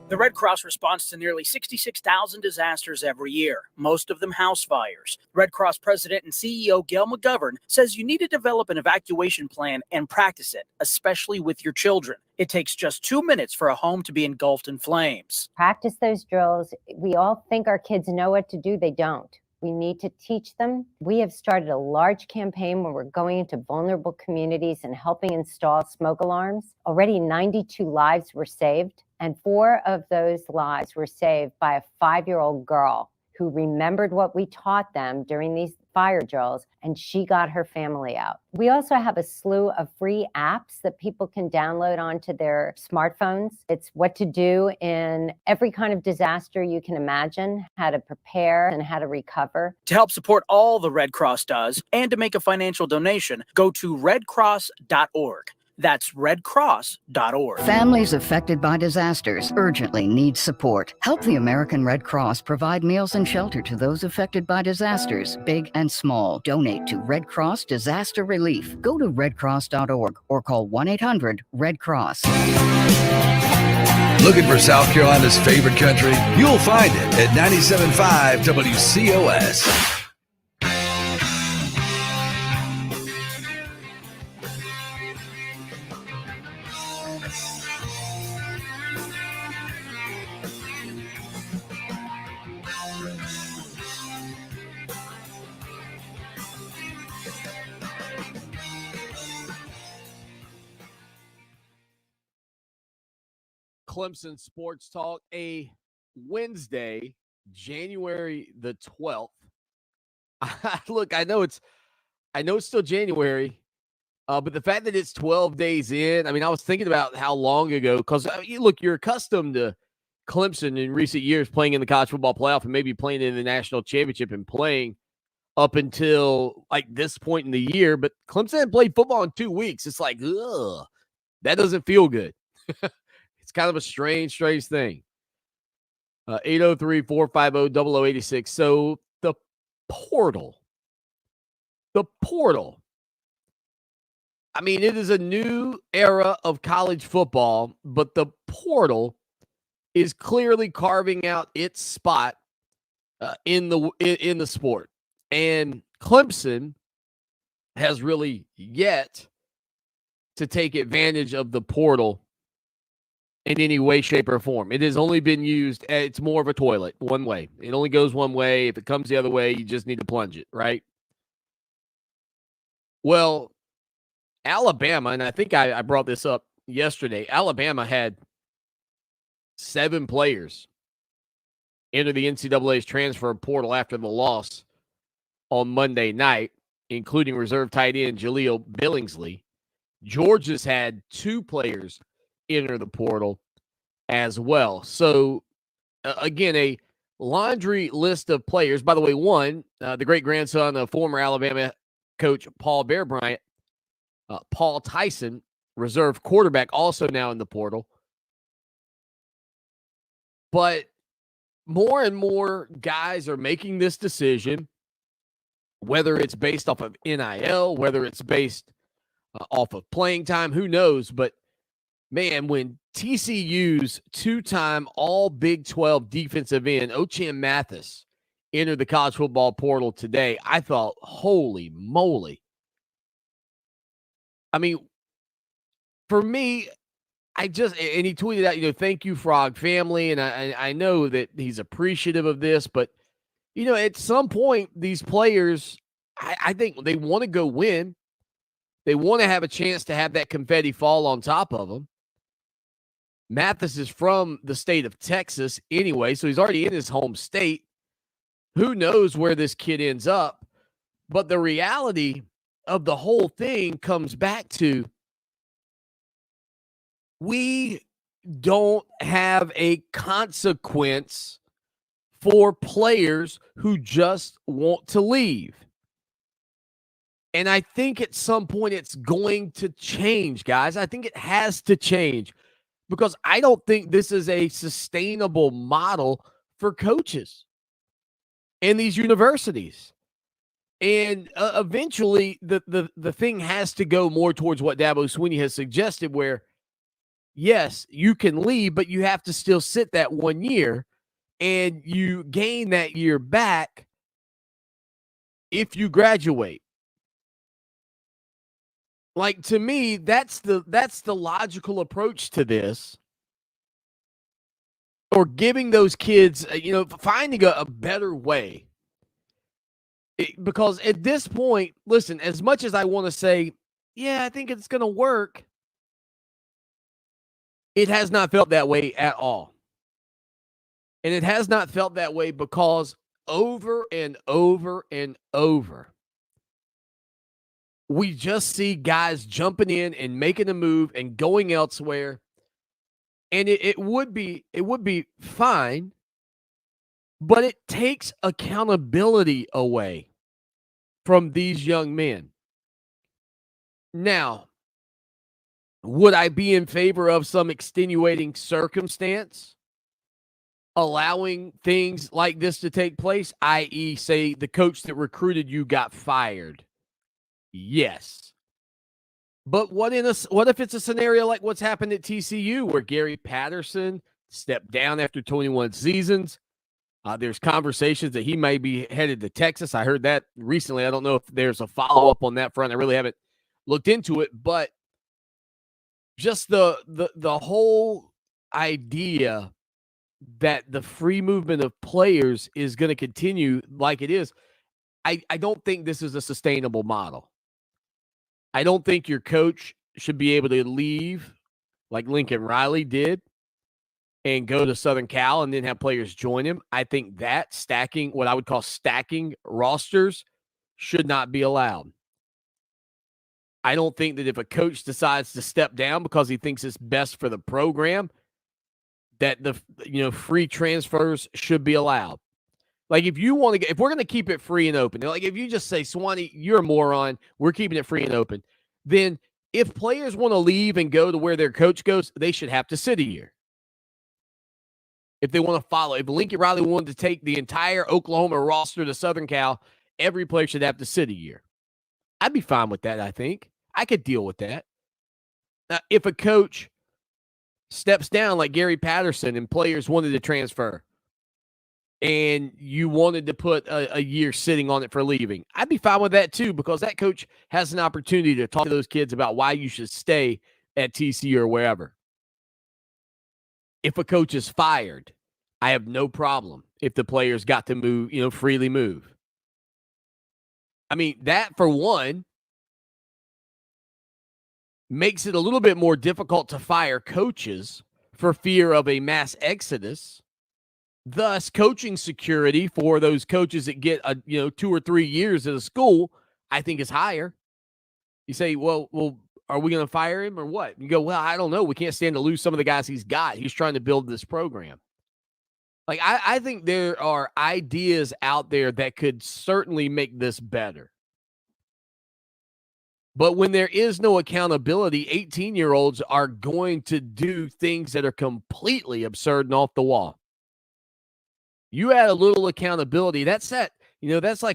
The Red Cross responds to nearly 66,000 disasters every year, most of them house fires. Red Cross President and CEO Gail McGovern says you need to develop an evacuation plan and practice it, especially with your children. It takes just 2 minutes for a home to be engulfed in flames. Practice those drills. We all think our kids know what to do. They don't. We need to teach them. We have started a large campaign where we're going into vulnerable communities and helping install smoke alarms. Already 92 lives were saved, and 4 of those lives were saved by a 5-year-old girl who remembered what we taught them during these fire drills, and she got her family out. We also have a slew of free apps that people can download onto their smartphones. It's what to do in every kind of disaster you can imagine, how to prepare and how to recover. To help support all the Red Cross does and to make a financial donation, go to redcross.org. That's redcross.org. Families affected by disasters urgently need support. Help the American Red Cross provide meals and shelter to those affected by disasters, big and small. Donate to Red Cross Disaster Relief. Go to redcross.org or call 1-800-RED-CROSS. Looking for South Carolina's favorite country? You'll find it at 97.5 WCOS. Clemson Sports Talk, a Wednesday January the 12th. Look, I know it's still January, but the fact that it's 12 days in, I mean, I was thinking about how long ago, because look, you're accustomed to Clemson in recent years playing in the college football playoff and maybe playing in the national championship and playing up until like this point in the year, but Clemson hadn't played football in 2 weeks. It's like, ugh, that doesn't feel good. It's kind of a strange thing. 803-450-0086. So the portal. I mean, it is a new era of college football, but the portal is clearly carving out its spot in the sport. And Clemson has really yet to take advantage of the portal in any way, shape, or form. It has only been used, it's more of a toilet, one way. It only goes one way. If it comes the other way, you just need to plunge it, right? Well, Alabama, and I think I brought this up yesterday, Alabama had 7 players enter the NCAA's transfer portal after the loss on Monday night, including reserve tight end Jaleel Billingsley. Georgia's had 2 players enter the portal as well. So, again, a laundry list of players. By the way, one, the great-grandson of former Alabama coach Paul Bear Bryant, Paul Tyson, reserve quarterback, also now in the portal. But more and more guys are making this decision, whether it's based off of NIL, whether it's based off of playing time, who knows? But, man, when TCU's 2-time all Big 12 defensive end, Ocham Mathis, entered the college football portal today, I thought, holy moly. I mean, for me, and he tweeted out, thank you, Frog family. And I know that he's appreciative of this, but, at some point, these players, I think they want to go win. They want to have a chance to have that confetti fall on top of them. Mathis is from the state of Texas anyway, so he's already in his home state. Who knows where this kid ends up? But the reality of the whole thing comes back to, we don't have a consequence for players who just want to leave. And I think at some point it's going to change, guys. I think it has to change, because I don't think this is a sustainable model for coaches in these universities. And eventually the thing has to go more towards what Dabo Swinney has suggested, where, yes, you can leave, but you have to still sit that 1 year, and you gain that year back if you graduate. Like, to me, that's the logical approach to this, or giving those kids, finding a better way. Because at this point, listen, as much as I want to say, yeah, I think it's going to work, it has not felt that way at all. And it has not felt that way because over and over and over, we just see guys jumping in and making a move and going elsewhere. And it would be fine, but it takes accountability away from these young men. Now, would I be in favor of some extenuating circumstance allowing things like this to take place, i.e., say the coach that recruited you got fired? Yes. But what if it's a scenario like what's happened at TCU, where Gary Patterson stepped down after 21 seasons? There's conversations that he may be headed to Texas. I heard that recently. I don't know if there's a follow-up on that front. I really haven't looked into it, but just the whole idea that the free movement of players is going to continue like it is, I don't think this is a sustainable model. I don't think your coach should be able to leave like Lincoln Riley did. and go to Southern Cal and then have players join him. I think that stacking, what I would call stacking rosters, should not be allowed. I don't think that if a coach decides to step down because he thinks it's best for the program, that the free transfers should be allowed. Like if you want to if we're going to keep it free and open, like if you just say, Swanny, you're a moron, we're keeping it free and open, then if players want to leave and go to where their coach goes, they should have to sit a year. If they want to follow, if Lincoln Riley wanted to take the entire Oklahoma roster to Southern Cal, every player should have to sit a year. I'd be fine with that, I think. I could deal with that. Now, if a coach steps down like Gary Patterson and players wanted to transfer and you wanted to put a year sitting on it for leaving, I'd be fine with that too, because that coach has an opportunity to talk to those kids about why you should stay at TCU or wherever. If a coach is fired, I have no problem if the players got to move, freely move. I mean, that for one makes it a little bit more difficult to fire coaches for fear of a mass exodus. Thus, coaching security for those coaches that get 2 or 3 years at a school, I think is higher. You say, well, are we going to fire him or what? You go, well, I don't know. We can't stand to lose some of the guys he's got. He's trying to build this program. Like, I think there are ideas out there that could certainly make this better. But when there is no accountability, 18-year-olds are going to do things that are completely absurd and off the wall. You add a little accountability. That's like,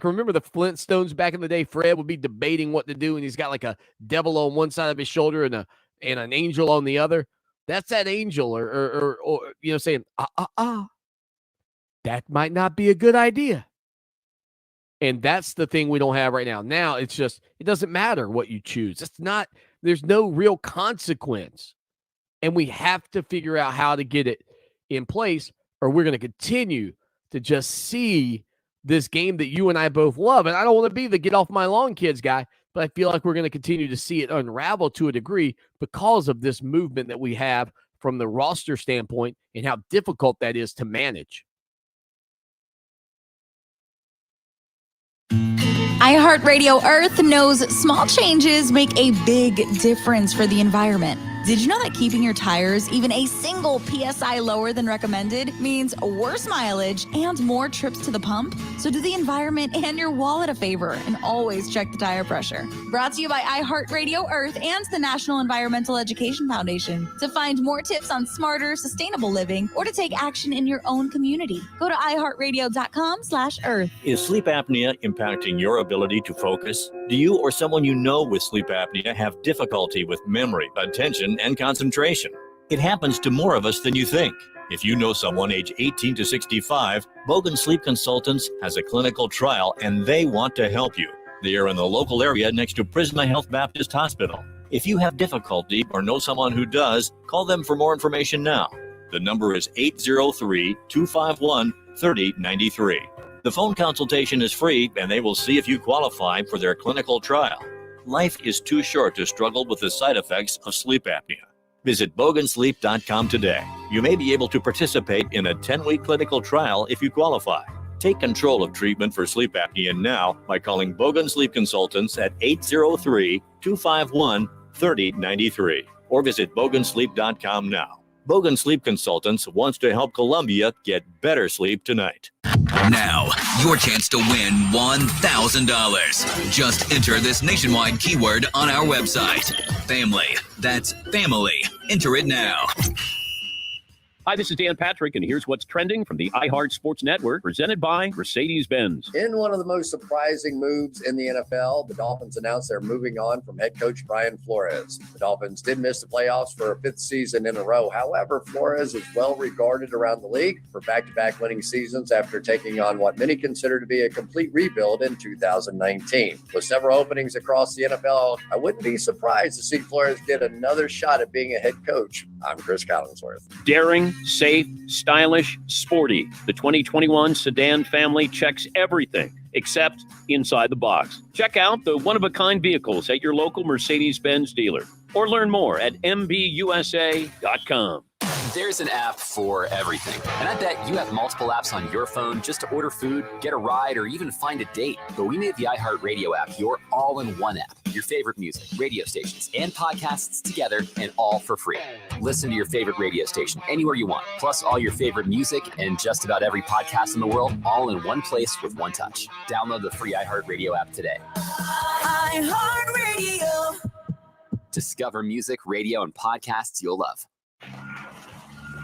remember the Flintstones back in the day? Fred would be debating what to do, and he's got like a devil on one side of his shoulder and an angel on the other. That's that angel or saying, that might not be a good idea. And that's the thing we don't have right now. Now it's just, it doesn't matter what you choose. There's no real consequence. And we have to figure out how to get it in place, or we're going to continue to just see this game that you and I both love. And I don't want to be the get off my lawn kids guy, but I feel like we're going to continue to see it unravel to a degree because of this movement that we have from the roster standpoint and how difficult that is to manage. iHeartRadio Earth knows small changes make a big difference for the environment. Did you know that keeping your tires even a single PSI lower than recommended means worse mileage and more trips to the pump? So do the environment and your wallet a favor and always check the tire pressure. Brought to you by iHeartRadio Earth and the National Environmental Education Foundation. To find more tips on smarter, sustainable living or to take action in your own community, go to iHeartRadio.com/Earth. Is sleep apnea impacting your ability to focus? Do you or someone you know with sleep apnea have difficulty with memory, attention, and concentration? It happens to more of us than you think. If you know someone age 18 to 65, Bogan Sleep Consultants has a clinical trial and they want to help you. They are in the local area next to Prisma Health Baptist Hospital. If you have difficulty or know someone who does, call them for more information now. The number is 803-251-3093. The phone consultation is free and they will see if you qualify for their clinical trial. Life is too short to struggle with the side effects of sleep apnea. Visit bogansleep.com today. You may be able to participate in a 10-week clinical trial if you qualify. Take control of treatment for sleep apnea now by calling Bogan Sleep Consultants at 803-251-3093 or visit bogansleep.com now. Bogan Sleep Consultants wants to help Columbia get better sleep tonight. Now, your chance to win $1,000. Just enter this nationwide keyword on our website. Family. That's family. Enter it now. Hi, this is Dan Patrick, and here's what's trending from the iHeart Sports Network, presented by Mercedes-Benz. In one of the most surprising moves in the NFL, the Dolphins announced they're moving on from head coach Brian Flores. The Dolphins did miss the playoffs for a fifth season in a row. However, Flores is well regarded around the league for back-to-back winning seasons after taking on what many consider to be a complete rebuild in 2019. With several openings across the NFL, I wouldn't be surprised to see Flores get another shot at being a head coach. I'm Chris Collinsworth. Daring, safe, stylish, sporty. The 2021 sedan family checks everything except inside the box. Check out the one-of-a-kind vehicles at your local Mercedes-Benz dealer or learn more at MBUSA.com. There's an app for everything. And I bet you have multiple apps on your phone just to order food, get a ride, or even find a date. But we made the iHeartRadio app your all-in-one app. Your favorite music, radio stations, and podcasts together, and all for free. Listen to your favorite radio station anywhere you want, plus all your favorite music and just about every podcast in the world, all in one place with one touch. Download the free iHeartRadio app today. iHeartRadio. Discover music, radio, and podcasts you'll love.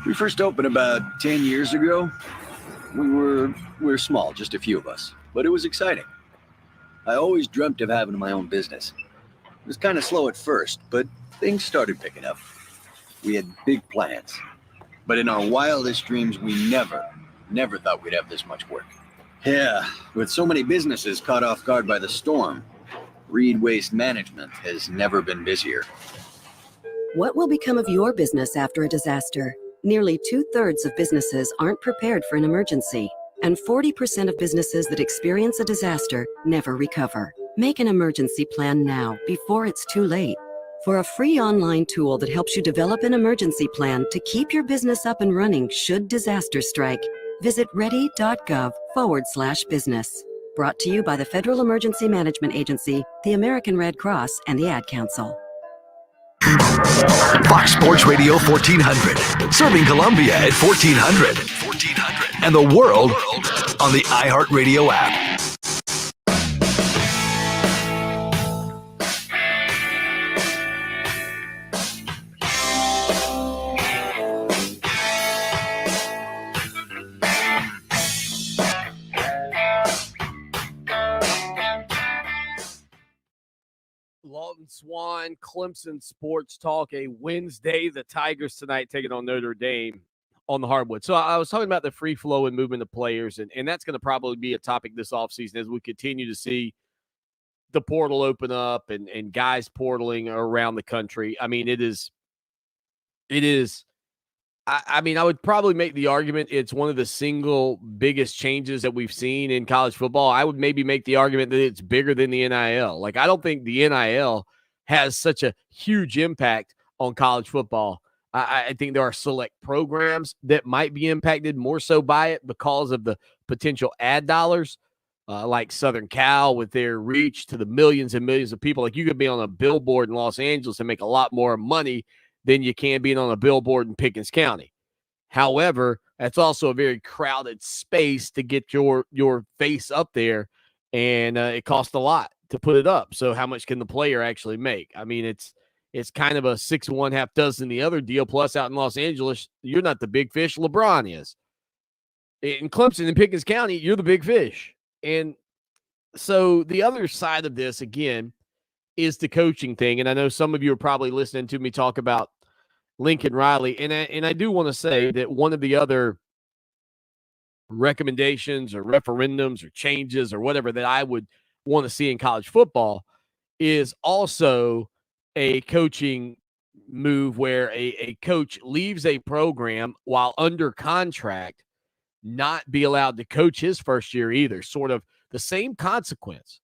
We first opened about 10 years ago. We were small, just a few of us, but it was exciting. I always dreamt of having my own business. It was kind of slow at first, but things started picking up. We had big plans, but in our wildest dreams, we never thought we'd have this much work. Yeah, with so many businesses caught off guard by the storm, Reed Waste Management has never been busier. What will become of your business after a disaster? Nearly 2/3 of businesses aren't prepared for an emergency, and 40% of businesses that experience a disaster never recover. Make an emergency plan now before it's too late. For a free online tool that helps you develop an emergency plan to keep your business up and running should disaster strike, visit ready.gov/business. Brought to you by the Federal Emergency Management Agency, the American Red Cross, and the Ad Council. Fox Sports Radio 1400, serving Columbia at 1400, and the world on the iHeartRadio app. Swan, Clemson Sports Talk, a Wednesday. The Tigers tonight taking on Notre Dame on the hardwood. So I was talking about the free flow and movement of players, and that's going to probably be a topic this offseason as we continue to see the portal open up and guys portaling around the country. I mean, it is. I mean, I would probably make the argument it's one of the single biggest changes that we've seen in college football. I would maybe make the argument that it's bigger than the NIL. Like, I don't think the NIL has such a huge impact on college football. I think there are select programs that might be impacted more so by it because of the potential ad dollars, like Southern Cal with their reach to the millions and millions of people. Like, you could be on a billboard in Los Angeles and make a lot more money than you can being on a billboard in Pickens County. However, that's also a very crowded space to get your face up there, and it costs a lot to put it up. So how much can the player actually make? I mean, it's kind of a 6 1/2 dozen the other deal. Plus, out in Los Angeles, you're not the big fish. LeBron is. In Clemson and Pickens County, you're the big fish. And so the other side of this, again, is the coaching thing. And I know some of you are probably listening to me talk about Lincoln Riley. And I do want to say that one of the other recommendations or referendums or changes or whatever that I would want to see in college football is also a coaching move where a coach leaves a program while under contract, not be allowed to coach his first year either. Sort of the same consequence.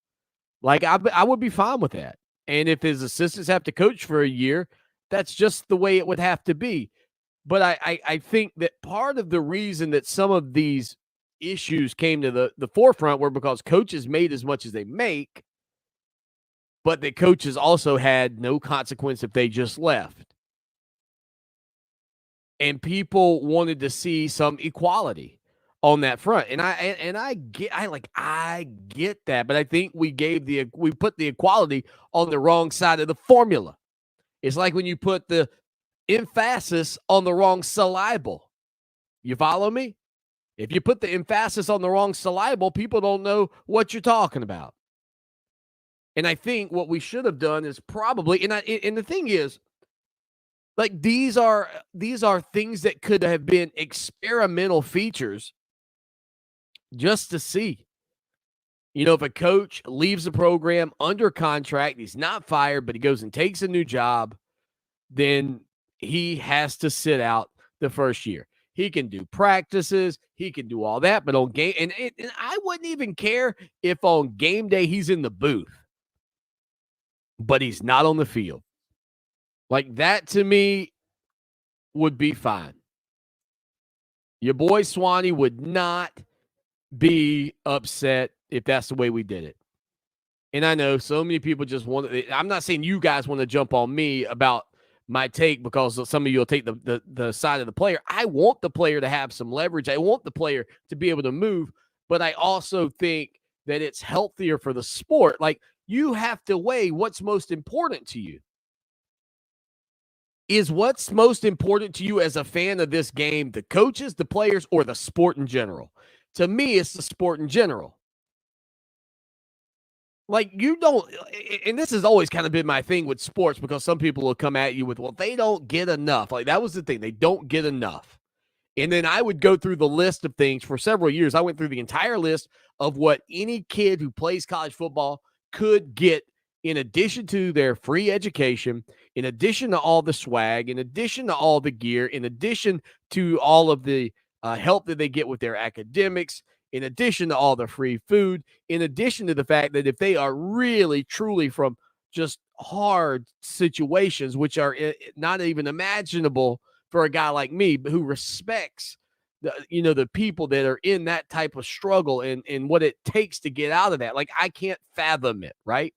Like, I would be fine with that. And if his assistants have to coach for a year, that's just the way it would have to be. But I think that part of the reason that some of these issues came to the forefront were because coaches made as much as they make, but the coaches also had no consequence if they just left. And people wanted to see some equality on that front. And I get that, but I think we put the equality on the wrong side of the formula. It's like when you put the emphasis on the wrong syllable. You follow me? If you put the emphasis on the wrong syllable, people don't know what you're talking about. And I think what we should have done is probably, and the thing is, like, these are things that could have been experimental features just to see. You know, if a coach leaves the program under contract, he's not fired, but he goes and takes a new job, then he has to sit out the first year. He can do practices, he can do all that, but on game, and I wouldn't even care if on game day he's in the booth, but he's not on the field. Like, that to me would be fine. Your boy Swanny would not be upset if that's the way we did it. And I know so many people just want – I'm not saying you guys want to jump on me about my take because some of you will take the side of the player. I want the player to have some leverage. I want the player to be able to move, but I also think that it's healthier for the sport. Like, you have to weigh what's most important to you. Is what's most important to you as a fan of this game the coaches, the players, or the sport in general? To me, it's the sport in general. Like, you don't, and this has always kind of been my thing with sports, because some people will come at you with, well, they don't get enough. Like, that was the thing. They don't get enough. And then I would go through the list of things for several years. I went through the entire list of what any kid who plays college football could get in addition to their free education, in addition to all the swag, in addition to all the gear, in addition to all of the help that they get with their academics, in addition to all the free food, in addition to the fact that if they are really, truly from just hard situations, which are not even imaginable for a guy like me, but who respects the people that are in that type of struggle and what it takes to get out of that. Like, I can't fathom it, right?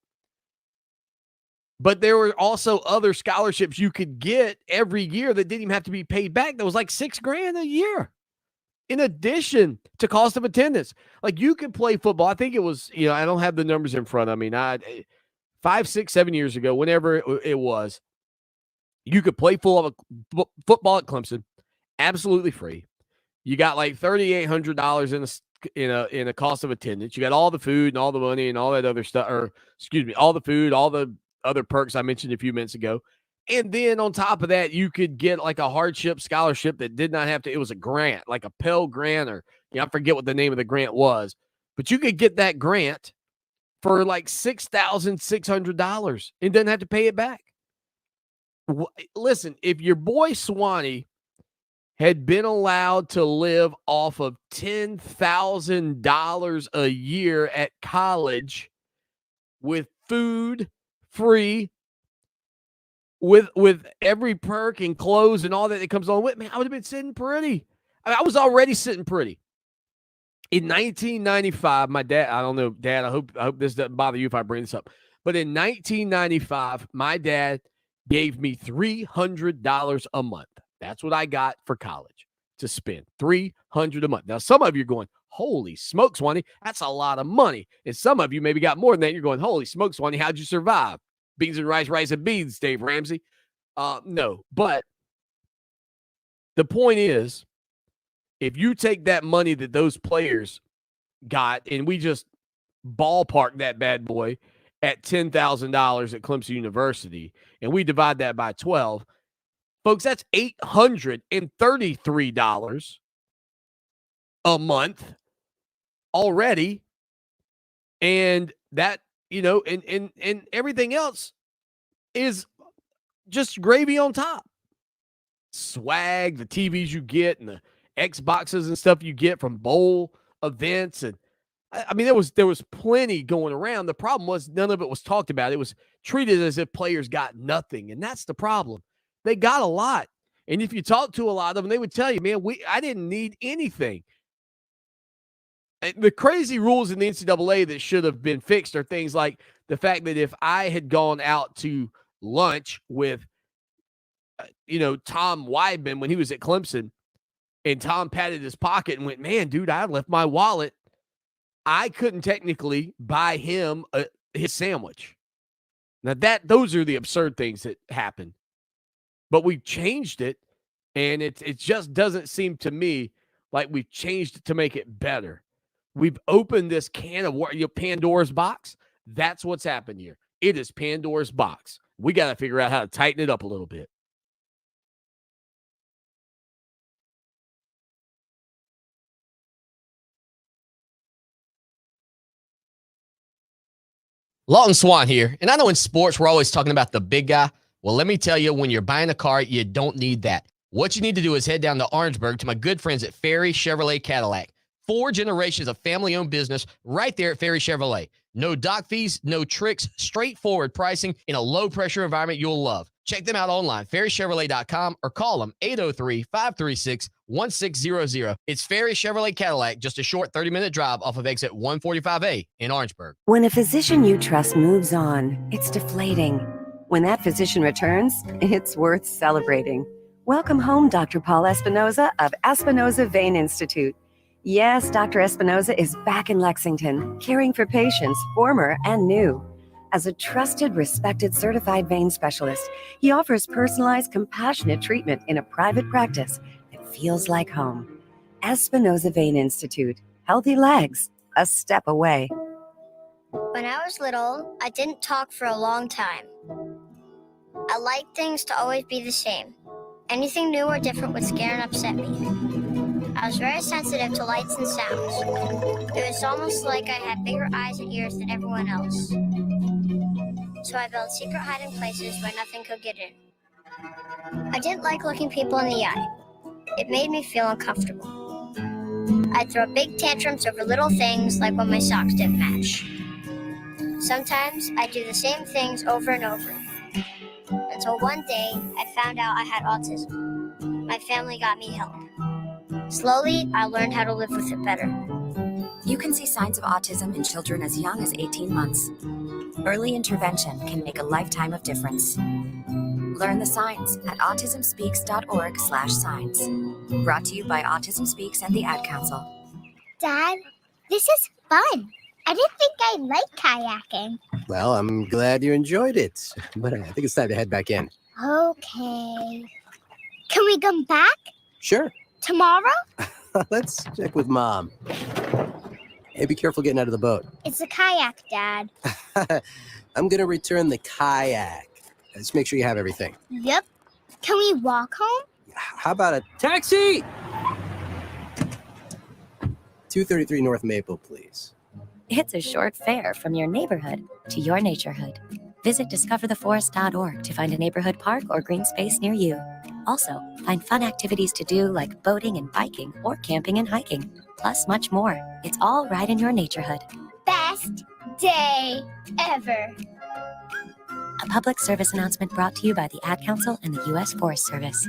But there were also other scholarships you could get every year that didn't even have to be paid back. That was like $6,000 a year, in addition to cost of attendance. Like, you could play football. I think it was, I don't have the numbers in front of me. 5, 6, 7 years ago, whenever it was, you could play football at Clemson absolutely free. You got like $3,800 in a cost of attendance. You got all the food and all the money and all that other stuff, all the food, all the other perks I mentioned a few minutes ago. And then on top of that, you could get like a hardship scholarship that did not have to, it was a grant, like a Pell Grant, or I forget what the name of the grant was, but you could get that grant for like $6,600 and didn't have to pay it back. Listen, if your boy Swanny had been allowed to live off of $10,000 a year at college with food free, with every perk and clothes and all that comes along with, man, I would have been sitting pretty. I was already sitting pretty. In 1995, my dad, I don't know, Dad, I hope this doesn't bother you if I bring this up, but in 1995, my dad gave me $300 a month. That's what I got for college to spend, $300 a month. Now, some of you are going, holy smokes, Swanny, that's a lot of money. And some of you maybe got more than that. You're going, holy smokes, Swanny, how'd you survive? Beans and rice, rice and beans, Dave Ramsey. No, but the point is, if you take that money that those players got and we just ballpark that bad boy at $10,000 at Clemson University and we divide that by 12, folks, that's $833 a month already. And that, and everything else is just gravy on top. Swag, the TVs you get and the Xboxes and stuff you get from bowl events. And I mean, there was plenty going around. The problem was none of it was talked about. It was treated as if players got nothing. And that's the problem. They got a lot. And if you talk to a lot of them, they would tell you, man, I didn't need anything. And the crazy rules in the NCAA that should have been fixed are things like the fact that if I had gone out to lunch with, Tom Weidman when he was at Clemson, and Tom patted his pocket and went, man, dude, I left my wallet, I couldn't technically buy him his sandwich. Now, those are the absurd things that happen. But we changed it, and it just doesn't seem to me like we've changed it to make it better. We've opened this can of Pandora's box. That's what's happened here. It is Pandora's box. We got to figure out how to tighten it up a little bit. Lawton Swan here, and I know in sports we're always talking about the big guy. Well, let me tell you, when you're buying a car, you don't need that. What you need to do is head down to Orangeburg to my good friends at Ferry Chevrolet Cadillac. 4 generations of family-owned business right there at Ferry Chevrolet. No dock fees, no tricks, straightforward pricing in a low-pressure environment you'll love. Check them out online, ferrychevrolet.com, or call them 803-536-1600. It's Ferry Chevrolet Cadillac, just a short 30-minute drive off of exit 145A in Orangeburg. When a physician you trust moves on, it's deflating. When that physician returns, it's worth celebrating. Welcome home, Dr. Paul Espinoza of Espinoza Vein Institute. Yes, Dr. Espinoza is back in Lexington, caring for patients, former and new. As a trusted, respected, certified vein specialist, he offers personalized, compassionate treatment in a private practice that feels like home. Espinoza Vein Institute. Healthy legs, a step away. When I was little, I didn't talk for a long time. I liked things to always be the same. Anything new or different would scare and upset me. I was very sensitive to lights and sounds. It was almost like I had bigger eyes and ears than everyone else. So I built secret hiding places where nothing could get in. I didn't like looking people in the eye. It made me feel uncomfortable. I'd throw big tantrums over little things like when my socks didn't match. Sometimes I'd do the same things over and over. Until one day, I found out I had autism. My family got me help. Slowly, I learned how to live with it better. You can see signs of autism in children as young as 18 months. Early intervention can make a lifetime of difference. Learn the signs at autismspeaks.org/signs. Brought to you by Autism Speaks and the Ad Council. Dad, this is fun. I didn't think I'd like kayaking. Well, I'm glad you enjoyed it, but I think it's time to head back in. Okay. Can we come back? Sure. Tomorrow? Let's check with Mom. Hey, be careful getting out of the boat. It's a kayak, Dad. I'm going to return the kayak. Just make sure you have everything. Yep. Can we walk home? How about a taxi? 233 North Maple, please. It's a short fare from your neighborhood to your naturehood. Visit discovertheforest.org to find a neighborhood park or green space near you. Also, find fun activities to do like boating and biking or camping and hiking, plus much more. It's all right in your naturehood. Best day ever. A public service announcement brought to you by the Ad Council and the U.S. Forest Service.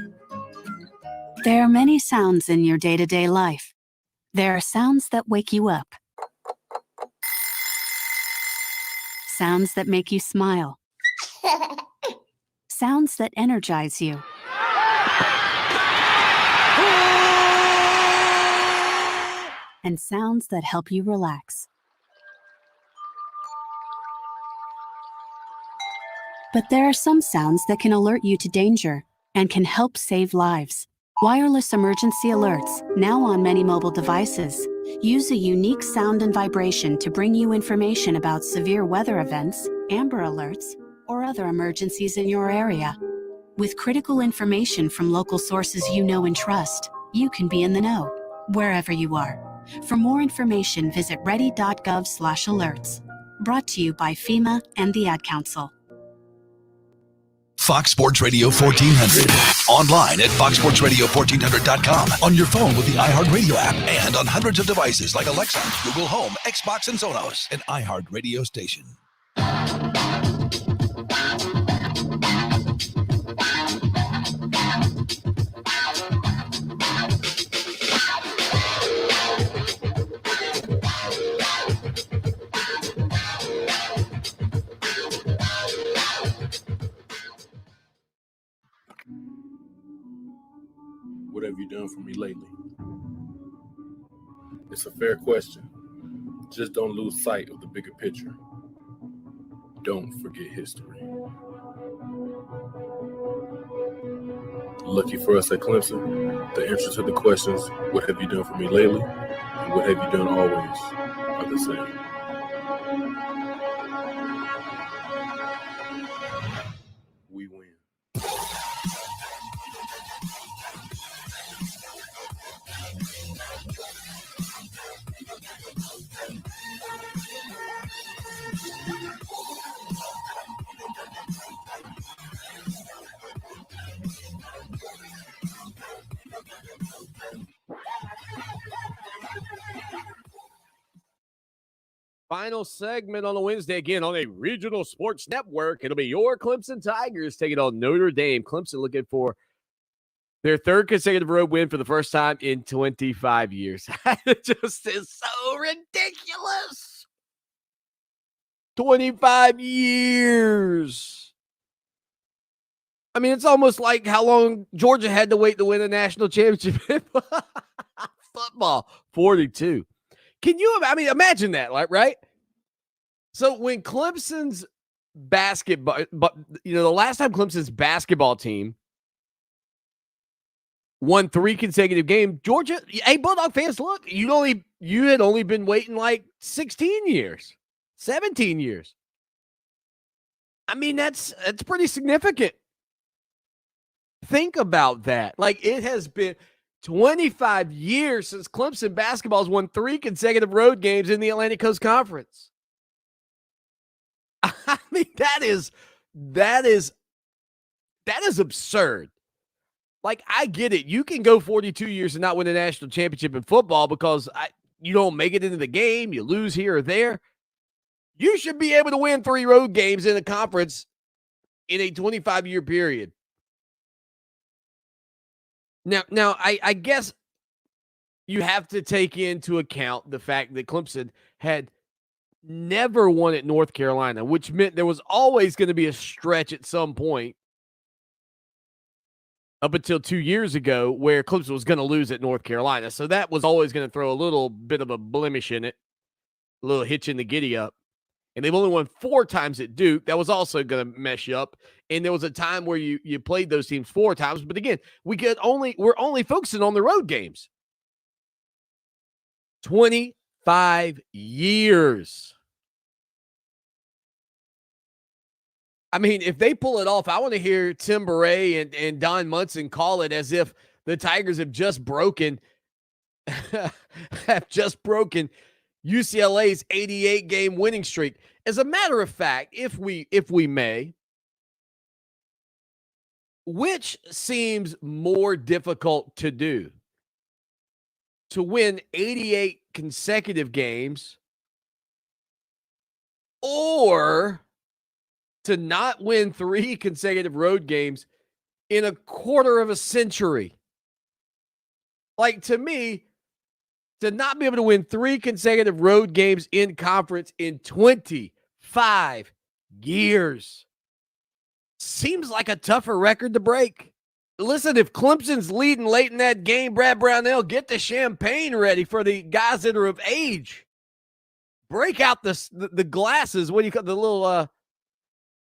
There are many sounds in your day-to-day life. There are sounds that wake you up. Sounds that make you smile. Sounds that energize you. And sounds that help you relax. But there are some sounds that can alert you to danger and can help save lives. Wireless emergency alerts, now on many mobile devices, use a unique sound and vibration to bring you information about severe weather events, Amber Alerts, or other emergencies in your area. With critical information from local sources you know and trust, you can be in the know, wherever you are. For more information, visit ready.gov/alerts. Brought to you by FEMA and the Ad Council. Fox Sports Radio 1400. Online at foxsportsradio1400.com. On your phone with the iHeartRadio app and on hundreds of devices like Alexa, Google Home, Xbox, and Sonos. An iHeartRadio station. What have you done for me lately? It's a fair question. Just don't lose sight of the bigger picture. Don't forget history. Lucky for us at Clemson, the answers to the questions, what have you done for me lately, and what have you done always, are the same. We win. final segment on a Wednesday, again on a regional sports network. It'll be your Clemson Tigers taking on Notre Dame. Clemson looking for their third consecutive road win for the first time in 25 years. It just is so ridiculous. 25 years. I mean, it's almost like how long Georgia had to wait to win a national championship. Football, 42. Can you, imagine that, right? So when Clemson's basketball, the last time Clemson's basketball team won 3 consecutive games, Georgia, hey, Bulldog fans, look, you had only been waiting like 16 years, 17 years. I mean, that's pretty significant. Think about that. Like, it has been 25 years since Clemson basketball has won 3 consecutive road games in the Atlantic Coast Conference. I mean, that is absurd. Like, I get it. You can go 42 years and not win a national championship in football because you don't make it into the game. You lose here or there. You should be able to win 3 road games in a conference in a 25-year period. Now, I guess you have to take into account the fact that Clemson had never won at North Carolina, which meant there was always going to be a stretch at some point up until 2 years ago where Clemson was going to lose at North Carolina. So that was always going to throw a little bit of a blemish in it, a little hitch in the giddy up. And they've only won 4 times at Duke. That was also going to mess you up. And there was a time where you played those teams 4 times. But again, we're only focusing on the road games. 25 years. I mean, if they pull it off, I want to hear Tim Beret and Don Munson call it as if the Tigers have just broken UCLA's 88-game winning streak. As a matter of fact, if we may, which seems more difficult to do? To win 88 consecutive games or to not win 3 consecutive road games in a quarter of a century? Like, to me, to not be able to win 3 consecutive road games in conference in 25 years seems like a tougher record to break. Listen, if Clemson's leading late in that game, Brad Brownell, get the champagne ready for the guys that are of age. Break out the glasses. What do you call the little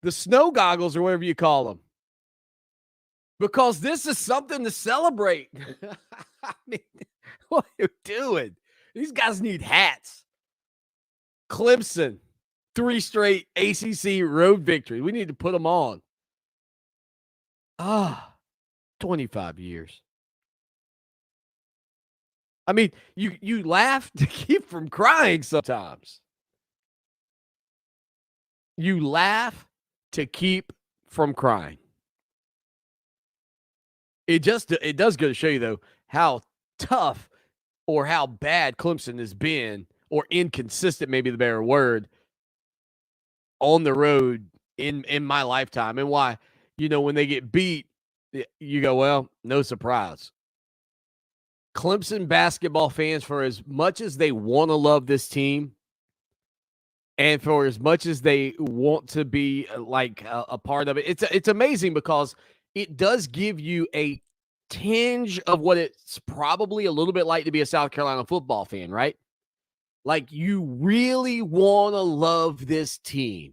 the snow goggles or whatever you call them? Because this is something to celebrate. I mean, what are you doing? These guys need hats. Clemson, 3 straight ACC road victories. We need to put them on. 25 years. I mean, you laugh to keep from crying sometimes. You laugh to keep from crying. It does go to show you, though, how tough or how bad Clemson has been, or inconsistent, maybe the better word, on the road in my lifetime. And why, when they get beat, you go, well, no surprise. Clemson basketball fans, for as much as they want to love this team and for as much as they want to be like a part of it, it's amazing because it does give you a tinge of what it's probably a little bit like to be a South Carolina football fan, right? Like, you really want to love this team.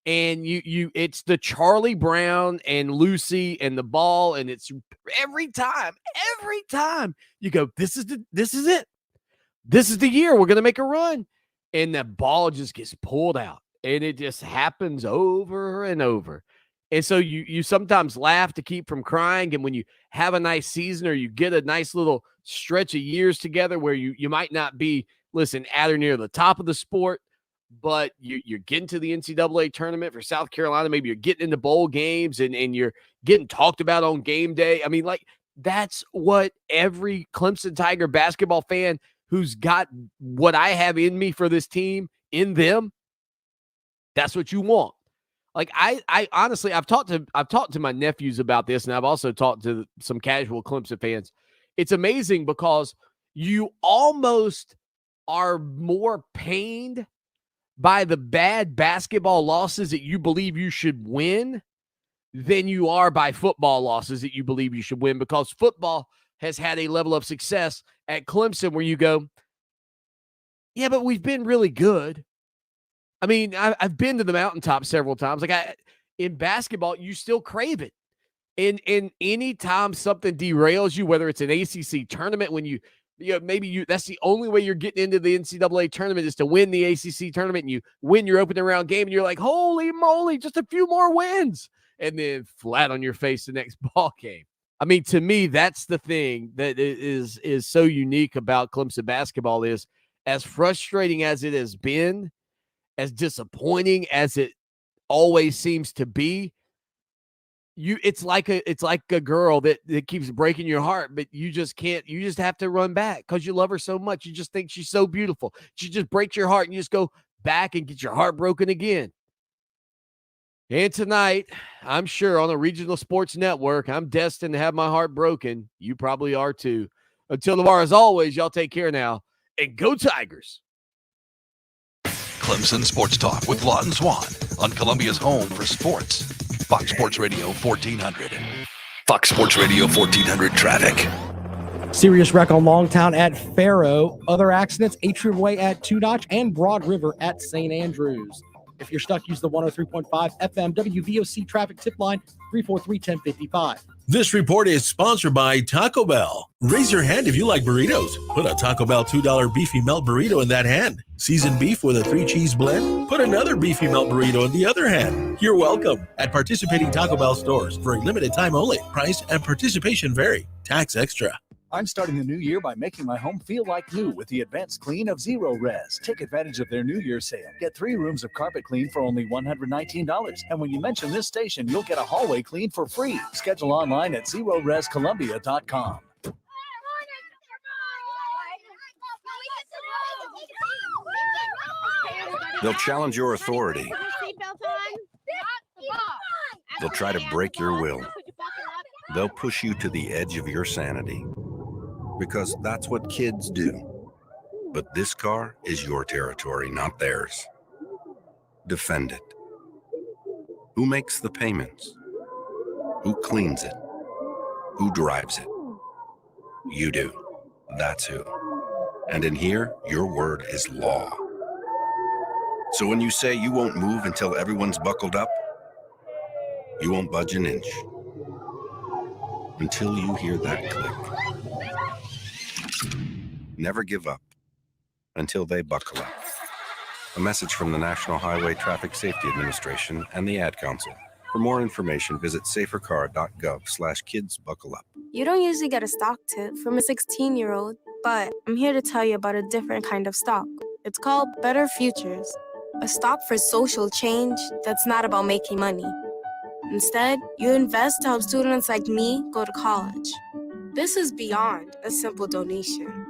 And it's the Charlie Brown and Lucy and the ball, and it's every time you go, this is it. This is the year we're going to make a run. And the ball just gets pulled out, and it just happens over and over. And so you sometimes laugh to keep from crying. And when you have a nice season or you get a nice little stretch of years together where you might not be, at or near the top of the sport, but you're getting to the NCAA tournament for South Carolina. Maybe you're getting into bowl games and you're getting talked about on game day. I mean, like, that's what every Clemson Tiger basketball fan who's got what I have in me for this team in them, that's what you want. Like I honestly, I've talked to my nephews about this, and I've also talked to some casual Clemson fans. It's amazing because you almost are more pained by the bad basketball losses that you believe you should win than you are by football losses that you believe you should win, because football has had a level of success at Clemson where you go, yeah, but we've been really good. I mean, I've been to the mountaintop several times. Like in basketball, you still crave it. And any time something derails you, whether it's an ACC tournament, when you know, maybe that's the only way you're getting into the NCAA tournament is to win the ACC tournament, and you win your opening round game, and you're like, holy moly, just a few more wins, and then flat on your face the next ball game. I mean, to me, that's the thing that is so unique about Clemson basketball is, as frustrating as it has been, as disappointing as it always seems to be, it's like a girl that keeps breaking your heart, but you just have to run back because you love her so much. You just think she's so beautiful. She just breaks your heart, and you just go back and get your heart broken again. And tonight, I'm sure on a regional sports network, I'm destined to have my heart broken. You probably are too. Until tomorrow, as always, y'all take care now, and go Tigers. Clemson Sports Talk with Lawton Swan on Columbia's home for sports. Fox Sports Radio 1400. Fox Sports Radio 1400 traffic. Serious wreck on Longtown at Faro. Other accidents, Atrium Way at Two Notch and Broad River at St. Andrews. If you're stuck, use the 103.5 FM WVOC traffic tip line 343-1055. This report is sponsored by Taco Bell. Raise your hand if you like burritos. Put a Taco Bell $2 beefy melt burrito in that hand. Seasoned beef with a 3-cheese blend? Put another beefy melt burrito in the other hand. You're welcome. At participating Taco Bell stores for a limited time only. Price and participation vary. Tax extra. I'm starting the new year by making my home feel like new with the advanced clean of Zero Res. Take advantage of their New Year sale. Get 3 rooms of carpet clean for only $119. And when you mention this station, you'll get a hallway clean for free. Schedule online at ZeroResColumbia.com. They'll challenge your authority. They'll try to break your will. They'll push you to the edge of your sanity. Because that's what kids do. But this car is your territory, not theirs. Defend it. Who makes the payments? Who cleans it? Who drives it? You do. That's who. And in here, your word is law. So when you say you won't move until everyone's buckled up, you won't budge an inch. Until you hear that click. Never give up until they buckle up. A message from the National Highway Traffic Safety Administration and the Ad Council. For more information, visit safercar.gov/kidsbuckleup. You don't usually get a stock tip from a 16-year-old, but I'm here to tell you about a different kind of stock. It's called Better Futures, a stock for social change that's not about making money. Instead, you invest to help students like me go to college. This is beyond a simple donation.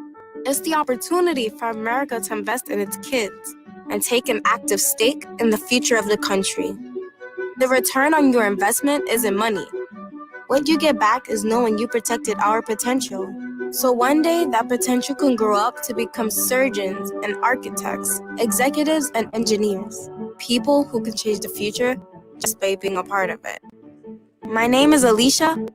It's the opportunity for America to invest in its kids and take an active stake in the future of the country. The return on your investment isn't money. What you get back is knowing you protected our potential. So one day, that potential can grow up to become surgeons and architects, executives and engineers, people who can change the future just by being a part of it. My name is Alicia, and